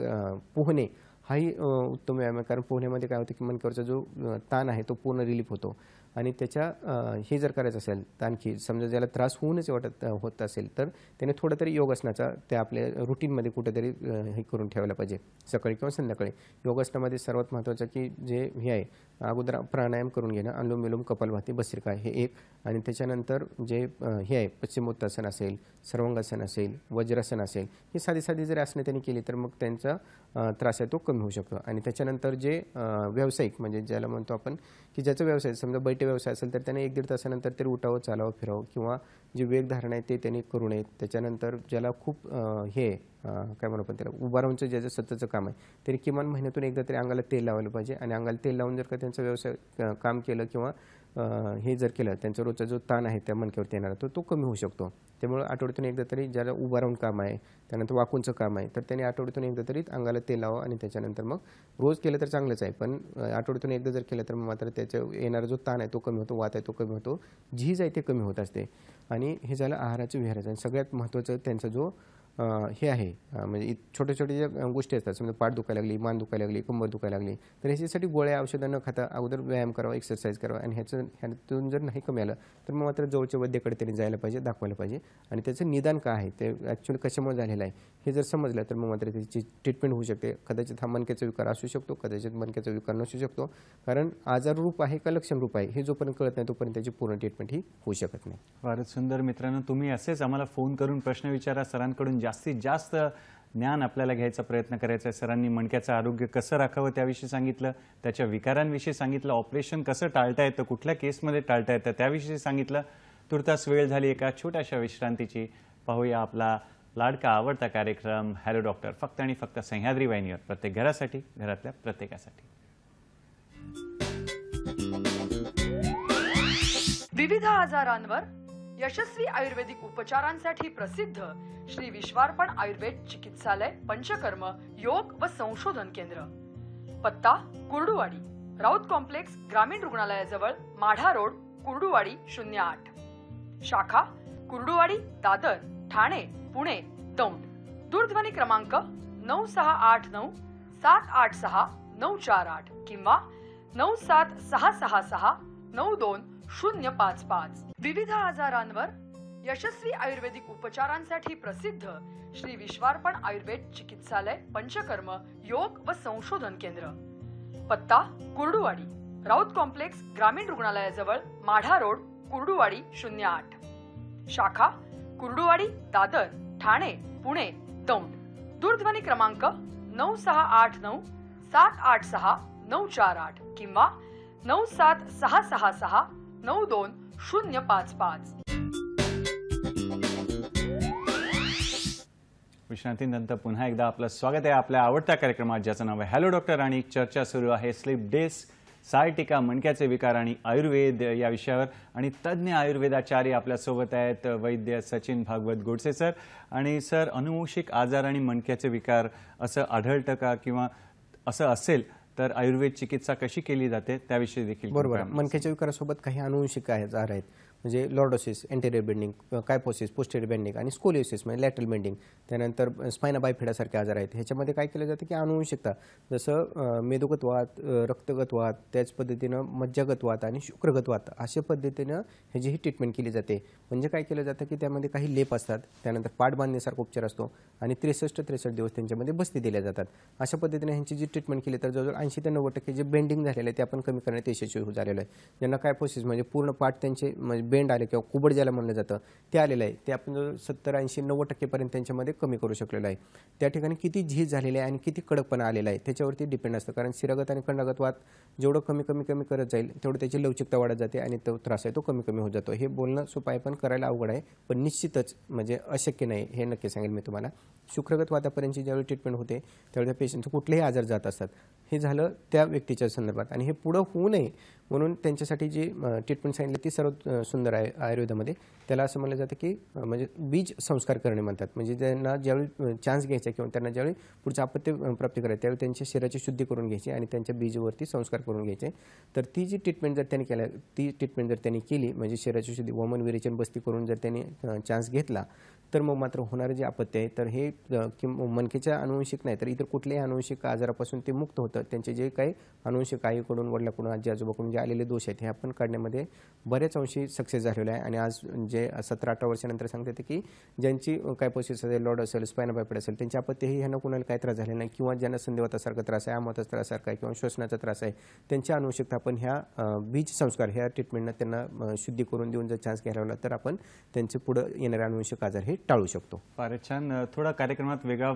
पोहणे हाही उत्तम व्यायाम आहे, कारण पोहण्यामध्ये काय होतं की मणक्यावरचा जो ताण आहे तो पूर्ण रिलीफ होतो. आणि त्याच्या हे जर करायचं असेल तर आणखी समजा ज्याला त्रास होऊनच होत असेल तर त्याने थोडं तरी योगासनाचा त्या आपल्या रुटीनमध्ये कुठेतरी हे करून ठेवायला पाहिजे सकाळी किंवा संध्याकाळी. योगासनामध्ये सर्वात महत्त्वाचं की जे हे आहे अगोदर प्राणायाम करून घेणं, अनुलोम विलोम, कपालभाती, भस्त्रिका हे एक. आणि त्याच्यानंतर जे हे आहे पश्चिमोत्तासन असेल, सर्वांगासन असेल, वज्रासन असेल, ही साधी साधी जरी आसनं त्यांनी केली तर मग त्यांचा त्रास आहे तो कमी होऊ शकतो. आणि त्याच्यानंतर जे व्यावसायिक म्हणजे ज्याला म्हणतो आपण की ज्याचा व्यवसाय समजा बैठे व्यवसाय असेल तर त्याने 1-1.5 तासानंतर तरी उठावं, चालावं, फिरावं, किंवा जे वेगधारणा आहे ते त्यांनी करू नयेत. त्याच्यानंतर ज्याला खूप हे काय म्हणू आपण त्याला उभा राहूनचं ज्याचं सततचं काम आहे तरी किमान महिन्यातून एकदा तरी अंगाला तेल लावायला पाहिजे. आणि अंगाला तेल लावून जर का त्यांचा व्यवसाय काम केलं किंवा हे जर केलं त्यांचा रोजचा जो ताण आहे त्या मणक्यावरती येणारा तो कमी होऊ शकतो. त्यामुळे आठवड्यातून एकदा तरी ज्याला उभा राहून काम आहे, त्यानंतर वाकूनचं काम आहे तर त्यांनी आठवड्यातून एकदा तरी अंगाला तेल लावावं. आणि त्याच्यानंतर मग रोज केलं तर चांगलंच आहे, पण आठवड्यातून एकदा जर केलं तर मग मात्र त्याच्या येणारा जो ताण आहे तो कमी होतो, वात आहे तो कमी होतो, झीज आहे ते कमी होत असते. आणि हे झालं आहाराचं विहाराचं. आणि सगळ्यात महत्त्वाचं त्यांचा जो हे आहे म्हणजे छोट्या छोट्या ज्या गोष्टी असतात, समजा पाठ दुखायला लागली, मान दुखायला लागली, कंबर दुखायला लागली तर ह्याच्यासाठी गोळ्या औषधं न खाता अगोदर व्यायाम करावा, एक्सरसाइज करावा. आणि ह्यातून जर नाही कमी आलं तर मग मात्र जवळच्या वैद्याकडे त्यांनी जायला पाहिजे, दाखवायला पाहिजे. आणि त्याचं निदान काय आहे ते ॲक्च्युली कशामुळे झालेलं आहे हे जर समजलं तर मग मात्र त्याची ट्रीटमेंट होऊ शकते. कदाचित हा मणक्याचा विकार असू शकतो, कदाचित मणक्याचा विकार नसू शकतो, कारण आजार रूप आहे का लक्षण रूप आहे हे जोपर्यंत कळत नाही तोपर्यंत त्याची पूर्ण ट्रीटमेंट ही होऊ शकत नाही. फारच सुंदर. मित्रांनो, तुम्ही असेच आम्हाला फोन करून प्रश्न विचारा. सरांकडून जास्तीत जास्त ज्ञान आपल्याला घ्यायचा प्रयत्न करायचा आहे. सरांनी मणक्याचं आरोग्य कसं राखावं त्याविषयी सांगितलं, त्याच्या विकारांविषयी सांगितलं, ऑपरेशन कसं टाळता येतं, कुठल्या केसमध्ये टाळता येतं त्याविषयी सांगितलं. तुर्तास वेळ झाली एका छोट्याशा विश्रांतीची. पाहूया आपला लाडका आवडता कार्यक्रम हॅलो डॉक्टर, फक्त आणि फक्त सह्याद्री वाहिनीवर, प्रत्येक घरासाठी, घरातल्या प्रत्येकासाठी. विविध आजारांवर यशस्वी आयुर्वेदिक उपचारांसाठी प्रसिद्ध श्री विश्वार्पण आयुर्वेद चिकित्सालय, पंचकर्म, योग व संशोधन केंद्र. पत्ता कुर्डुवाडी, राऊत कॉम्प्लेक्स, ग्रामीण रुग्णालयाजवळ, माढा रोड, कुर्डुवाडी 08. शाखा कुर्डुवाडी, दादर, ठाणे, पुणे, दौंड. दूरध्वनी क्रमांक 9689 786 948 किंवा 97666 92 विविध आजारांवर यशस्वी आयुर्वेदिक उपचारांसाठी प्रसिद्ध श्री विश्वार्पण आयुर्वेद चिकित्सालय, पंचकर्म, योग व संशोधन केंद्र. पत्ता कुर्डुवाडी, राऊत कॉम्प्लेक्स, ग्रामीण रुग्णालयाजवळ, माढा रोड, कुर्डुवाडी 08. शाखा कुर्डुवाडी, दादर, ठाणे, पुणे, दौंड. दूरध्वनी क्रमांक 9689 786 948 किंवा 97666 92 विश्रांतीनंतर पुन्हा एकदा आपलं स्वागत आहे आपल्या आवडत्या कार्यक्रमात, ज्याचं नाव आहे हॅलो डॉक्टर. आणि चर्चा सुरू आहे स्लीप डिस्क, सायटिका, मणक्याचे विकार आणि आयुर्वेद या विषयावर. आणि तज्ज्ञ आयुर्वेदाचार्य आपल्यासोबत आहेत, वैद्य सचिन भागवत गोडसे सर. आणि सर, अनुवंशिक आजार आणि मणक्याचे विकार असं आढळतं का, किंवा असं असेल तर आयुर्वेद चिकित्सा कशी केली जाते त्याविषयी देखील? बरोबर. मणक्याच्या विकारासोबत काही अनुवंशिक आजार आहेत, म्हणजे lordosis, anterior bending, kyphosis, posterior bending आणि स्कोलियोसिस म्हणजे लॅटरल बेंडिंग. त्यानंतर स्पायना बायफिडासारखे आजार आहेत. ह्याच्यामध्ये काय केलं जातं की अनुवंशिकता, जसं मेदोगतवात, रक्तगतवात, त्याच पद्धतीनं मज्जागतवात आणि शुक्रगतवात अशा पद्धतीनं ह्याची ही ट्रीटमेंट केली जाते. म्हणजे काय केलं जातं की त्यामध्ये काही लेप असतात, त्यानंतर पाठ बांधण्यासारखा उपचार असतो आणि 63 दिवस त्यांच्यामध्ये बस्ती दिल्या जातात. अशा पद्धतीने ह्यांची जी ट्रीटमेंट केली तर जवळजवळ 80 ते 90% जे बेंडिंग झालेलं आहे ते आपण कमी करण्यात यशस्वी झालेलं आहे. ज्यांना कायफोसिस म्हणजे पूर्ण पाठ त्यांचे म्हणजे बेंड आले किंवा कुबड ज्याला म्हणलं जातं ते आलेलं आहे, ते आपण 70-80-90% त्यांच्यामध्ये कमी करू शकलेलो आहे. त्या ठिकाणी किती झीज झालेली आहे आणि किती कडकपणा आलेला आहे त्याच्यावरती डिपेंड असतं. कारण शिरागत आणि खंडागत वात जेवढं कमी कमी कमी करत जाईल तेवढं त्याची लवचिकता वाढत जाते आणि तो त्रास आहे तो कमी कमी होत जातो. हे बोलणं सोपं आहे पण करायला अवघड आहे, पण निश्चितच म्हणजे अशक्य नाही हे नक्की सांगेल मी तुम्हाला. शुक्रगत वातापर्यंतची ज्यावेळी ट्रीटमेंट होते त्यावेळी त्या पेशंटचे कुठलेही आजार जात असतात. हे झालं त्या व्यक्तीच्या संदर्भात आणि हे पुढं होऊ नये म्हणून त्यांच्यासाठी जी ट्रीटमेंट सांगितली ती सर्वात सुंदर आहे आयुर्वेदामध्ये. त्याला असं म्हणलं जातं की म्हणजे बीज संस्कार करणे म्हणतात. म्हणजे त्यांना ज्यावेळी चान्स घ्यायचा किंवा त्यांना ज्यावेळी पुढचं अपत्य प्राप्ती करायचं त्यावेळी त्यांच्या शरीराची शुद्धी करून घ्यायची आणि त्यांच्या बीजवरती संस्कार करून घ्यायचे. तर ती जी ट्रीटमेंट जर त्यांनी केल्या ती ट्रीटमेंट जर त्यांनी केली म्हणजे शरीराची शुद्धी वमन विरेचन बस्ती करून जर त्यांनी चान्स घेतला तर मग मात्र होणारे जे अपत्य आहे तर हे मणकेच्या अनुवंशिक नाही तर इतर कुठल्याही अनुवंशिक आजारापासून ते मुक्त होतं. त्यांचे जे काही अनुवंशिक आईकडून वडिलाकडून आजी आजोबाकडून जे आलेले दोष आहेत हे आपण काढण्यामध्ये बऱ्याच अंशी सक्सेस झालेलो आहे. आणि आज जे 17-18 वर्षानंतर सांगता येते की ज्यांची कायपोसिस असेल, लॉड असेल, स्पायना बायपेड असेल त्यांच्या अपत्यही ह्यांना कुणाला काय त्रास झाले नाही किंवा ज्यांना संधिवातासारखा त्रास आहे, आमाताचा त्रास सारखा आहे किंवा श्वसनाचा त्रास आहे त्यांच्या अनुवंशिकता आपण ह्या बीज संस्कार ह्या ट्रीटमेंटनं त्यांना शुद्धी करून देऊन जर चान्स घ्यायला लावला तर आपण त्यांचे पुढे येणारे अनुवंशिक आजार हे टाळू शकतो. फारच छान. थोडा कार्यक्रमात वेगळा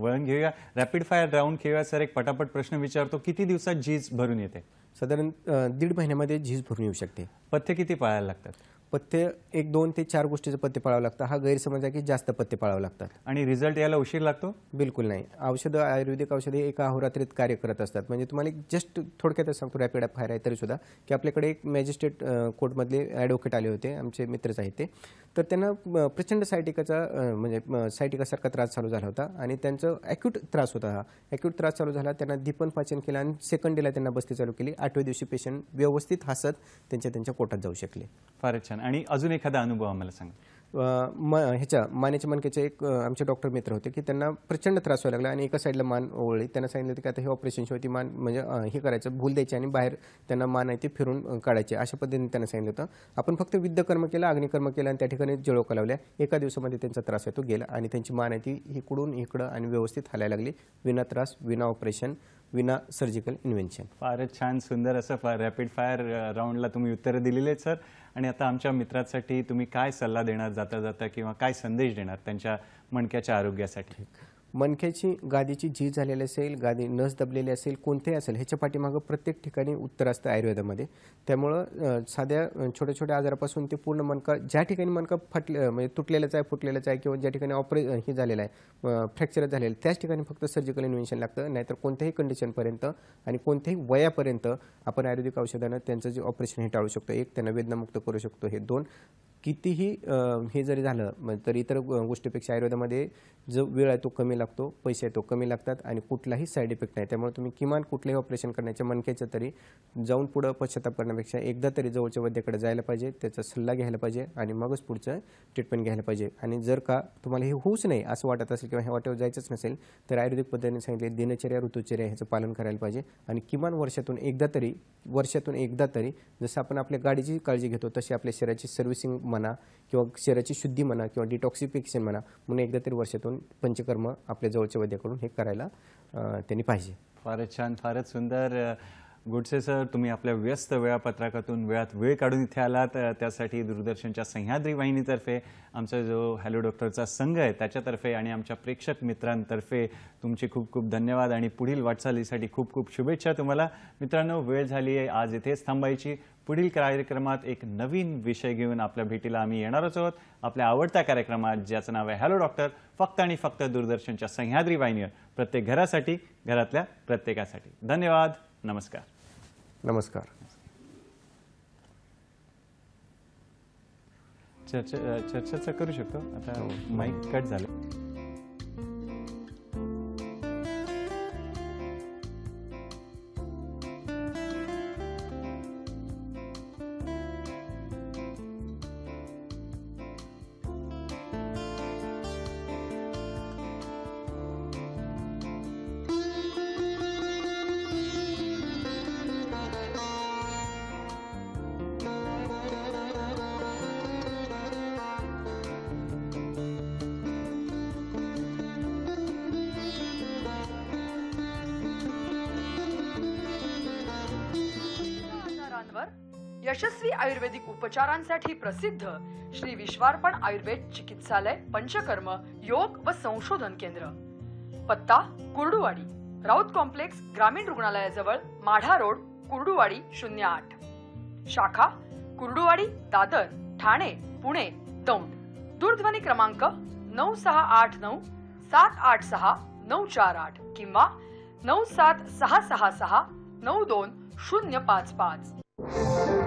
वळण घेऊया, रॅपिड फायर राऊंड खेळूया. सर एक पटापट प्रश्न विचारतो, किती दिवसात झीज भरून येते? साधारण 1.5 महिन्यामध्ये झीज भरून येऊ शकते. पथ्य किती पाळायला लागतात? पथ्य 1, 2 ते 4 गोष्टीचं पथ्य पाळावं लागतं. हा गैरसमज आहे की जास्त पथ्य पाळावं लागतात. आणि रिझल्ट यायला उशीर लागतो? बिलकुल नाही. औषधं आयुर्वेदिक औषधे एका अहोरात्रीत कार्य करत असतात. म्हणजे तुम्हाला एक जस्ट थोडक्यातच सांगतो, रॅपिड फायर आहे तरीसुद्धा की आपल्याकडे एक मॅजिस्ट्रेट कोर्टमधले ॲडव्होकेट आले होते, आमचे मित्रच आहेत ते. तर त्यांना प्रचंड सायटिकाचा म्हणजे सायटिकासारखा त्रास चालू झाला होता आणि त्यांचं ॲक्यूट त्रास होता. हा ॲक्यूट त्रास चालू झाला, त्यांना दीपन पाचन केलं आणि सेकंड डेला त्यांना बस्ती चालू केली. 8व्या दिवशी पेशंट व्यवस्थित हसत त्यांच्या कोर्टात जाऊ शकले. फारच छान. आणि अजून एखादा अनुभव आम्हाला सांगा. ह्याच्या मानेच्या मणक्याचे एक आमचे डॉक्टर मित्र होते की त्यांना प्रचंड त्रास व्हायला लागला आणि एका साईडला मान ओळली. त्यांना सांगितलं होतं की आता हे ऑपरेशनची ती मान म्हणजे हे करायचं, भूल द्यायची आणि बाहेर त्यांना मान आहे ते फिरून काढायचे. अशा पद्धतीने त्यांना सांगितलं होतं. आपण फक्त विद्यकर्म केलं, अग्निकर्म केलं आणि त्या ठिकाणी जळोका लावल्या. एका दिवसामध्ये त्यांचा त्रास आहे तो गेला आणि त्यांची मान आहे ती इकडून इकडं आणि व्यवस्थित हालायला लागली, विना त्रास, विना ऑपरेशन, विना सर्जिकल इन्व्हेन्शन. फारच छान, सुंदर असं रॅपिड फायर राऊंडला तुम्ही उत्तरं दिलेली आहेत सर. आणि आता आमच्या मित्रांसाठी तुम्ही काय सल्ला देणार जाता जाता किंवा काय संदेश देणार त्यांच्या मणक्याच्या आरोग्यासाठी? मणक्याची गादीची झीज झालेली असेल, गादी नस दबलेली असेल, कोणतेही असेल, ह्याच्या पाठीमागं प्रत्येक ठिकाणी उत्तर असतं आयुर्वेदामध्ये. त्यामुळं साध्या छोट्या छोट्या आजारापासून ते पूर्ण मणका, ज्या ठिकाणी मणका म्हणजे तुटलेलंच आहे, फुटलेलंच आहे किंवा ज्या ठिकाणी हे झालेलं आहे, फ्रॅक्चर झालेलं आहे, त्याच ठिकाणी फक्त सर्जिकल इन्व्हेन्शन लागतं. नाहीतर कोणत्याही कंडिशनपर्यंत आणि कोणत्याही वयापर्यंत आपण आयुर्वेदिक औषधानं त्यांचं जे ऑपरेशन हे टाळू शकतो. 1, त्यांना वेदनामुक्त करू शकतो. हे 2, कितीही हे जरी झालं तर इतर गोष्टीपेक्षा आयुर्वेदामध्ये जो वेळ आहे तो कमी लागतो, पैसे आहे तो कमी लागतात आणि कुठलाही साईड इफेक्ट नाही. त्यामुळे तुम्ही किमान कुठलंही ऑपरेशन करण्याच्या मणक्याचं तरी जाऊन पुढं पश्चाताप करण्यापेक्षा एकदा तरी जवळच्या वैद्याकडे जायला पाहिजे, त्याचा सल्ला घ्यायला पाहिजे आणि मगच पुढचं ट्रीटमेंट घ्यायला पाहिजे. आणि जर का तुम्हाला हे होऊच नाही असं वाटत असेल किंवा ह्या वाटेवर जायचंच नसेल तर आयुर्वेदिक पद्धतीने सांगितले दिनचर्या, ऋतुचर्या ह्याचं पालन करायला पाहिजे. आणि किमान वर्षातून एकदा तरी जसं आपण आपल्या गाडीची काळजी घेतो तशी आपल्या शरीराची सर्व्हिसिंग म्हणा किंवा शरीराची शुद्धी म्हणा किंवा डिटॉक्सिफिकेशन म्हणा म्हणून एकदा तरी वर्षातून पंचकर्म आपल्या जवळच्या वैद्याकडून हे करायला त्यांनी पाहिजे. फारच छान, फारच सुंदर. गुडसे सर, तुम्ही आपल्या व्यस्त वेळापत्रकातून वेळात वेळ काढून इथे आलात, त्यासाठी दूरदर्शनच्या सह्याद्री वाहिनीतर्फे, आमचा जो हॅलो डॉक्टरचा संघ आहे त्याच्यातर्फे आणि आमच्या प्रेक्षक मित्रांतर्फे तुमचे खूप खूप धन्यवाद आणि पुढील वाटचालीसाठी खूप खूप शुभेच्छा तुम्हाला. मित्रांनो, वेळ झाली आहे आज इथेच थांबायची. पुढील कार्यक्रमात एक नवीन विषय घेऊन आपल्या भेटीला आम्ही येणारच आहोत, आपल्या आवडत्या कार्यक्रमात ज्याचं नाव आहे हॅलो डॉक्टर, फक्त आणि फक्त दूरदर्शनच्या सह्याद्री वाहिनीवर, प्रत्येक घरासाठी, घरातल्या प्रत्येकासाठी. धन्यवाद. नमस्कार. नमस्कार. चर्चा करू शकतो आता, माईक कट झालं. यशस्वी आयुर्वेदिक उपचारांसाठी प्रसिद्ध श्री विश्वार्पण आयुर्वेद चिकित्सालय पंचकर्म योग व संशोधन केंद्र. पत्ता कुर्डुवाडी, राऊत कॉम्प्लेक्स, ग्रामीण रुग्णालयाजवळ, माढा रोड, कुर्डुवाडी 08. शाखा कुर्डुवाडी, दादर, ठाणे, पुणे, दौंड. दूरध्वनी क्रमांक 9689 786 948 किंवा 97666 92055.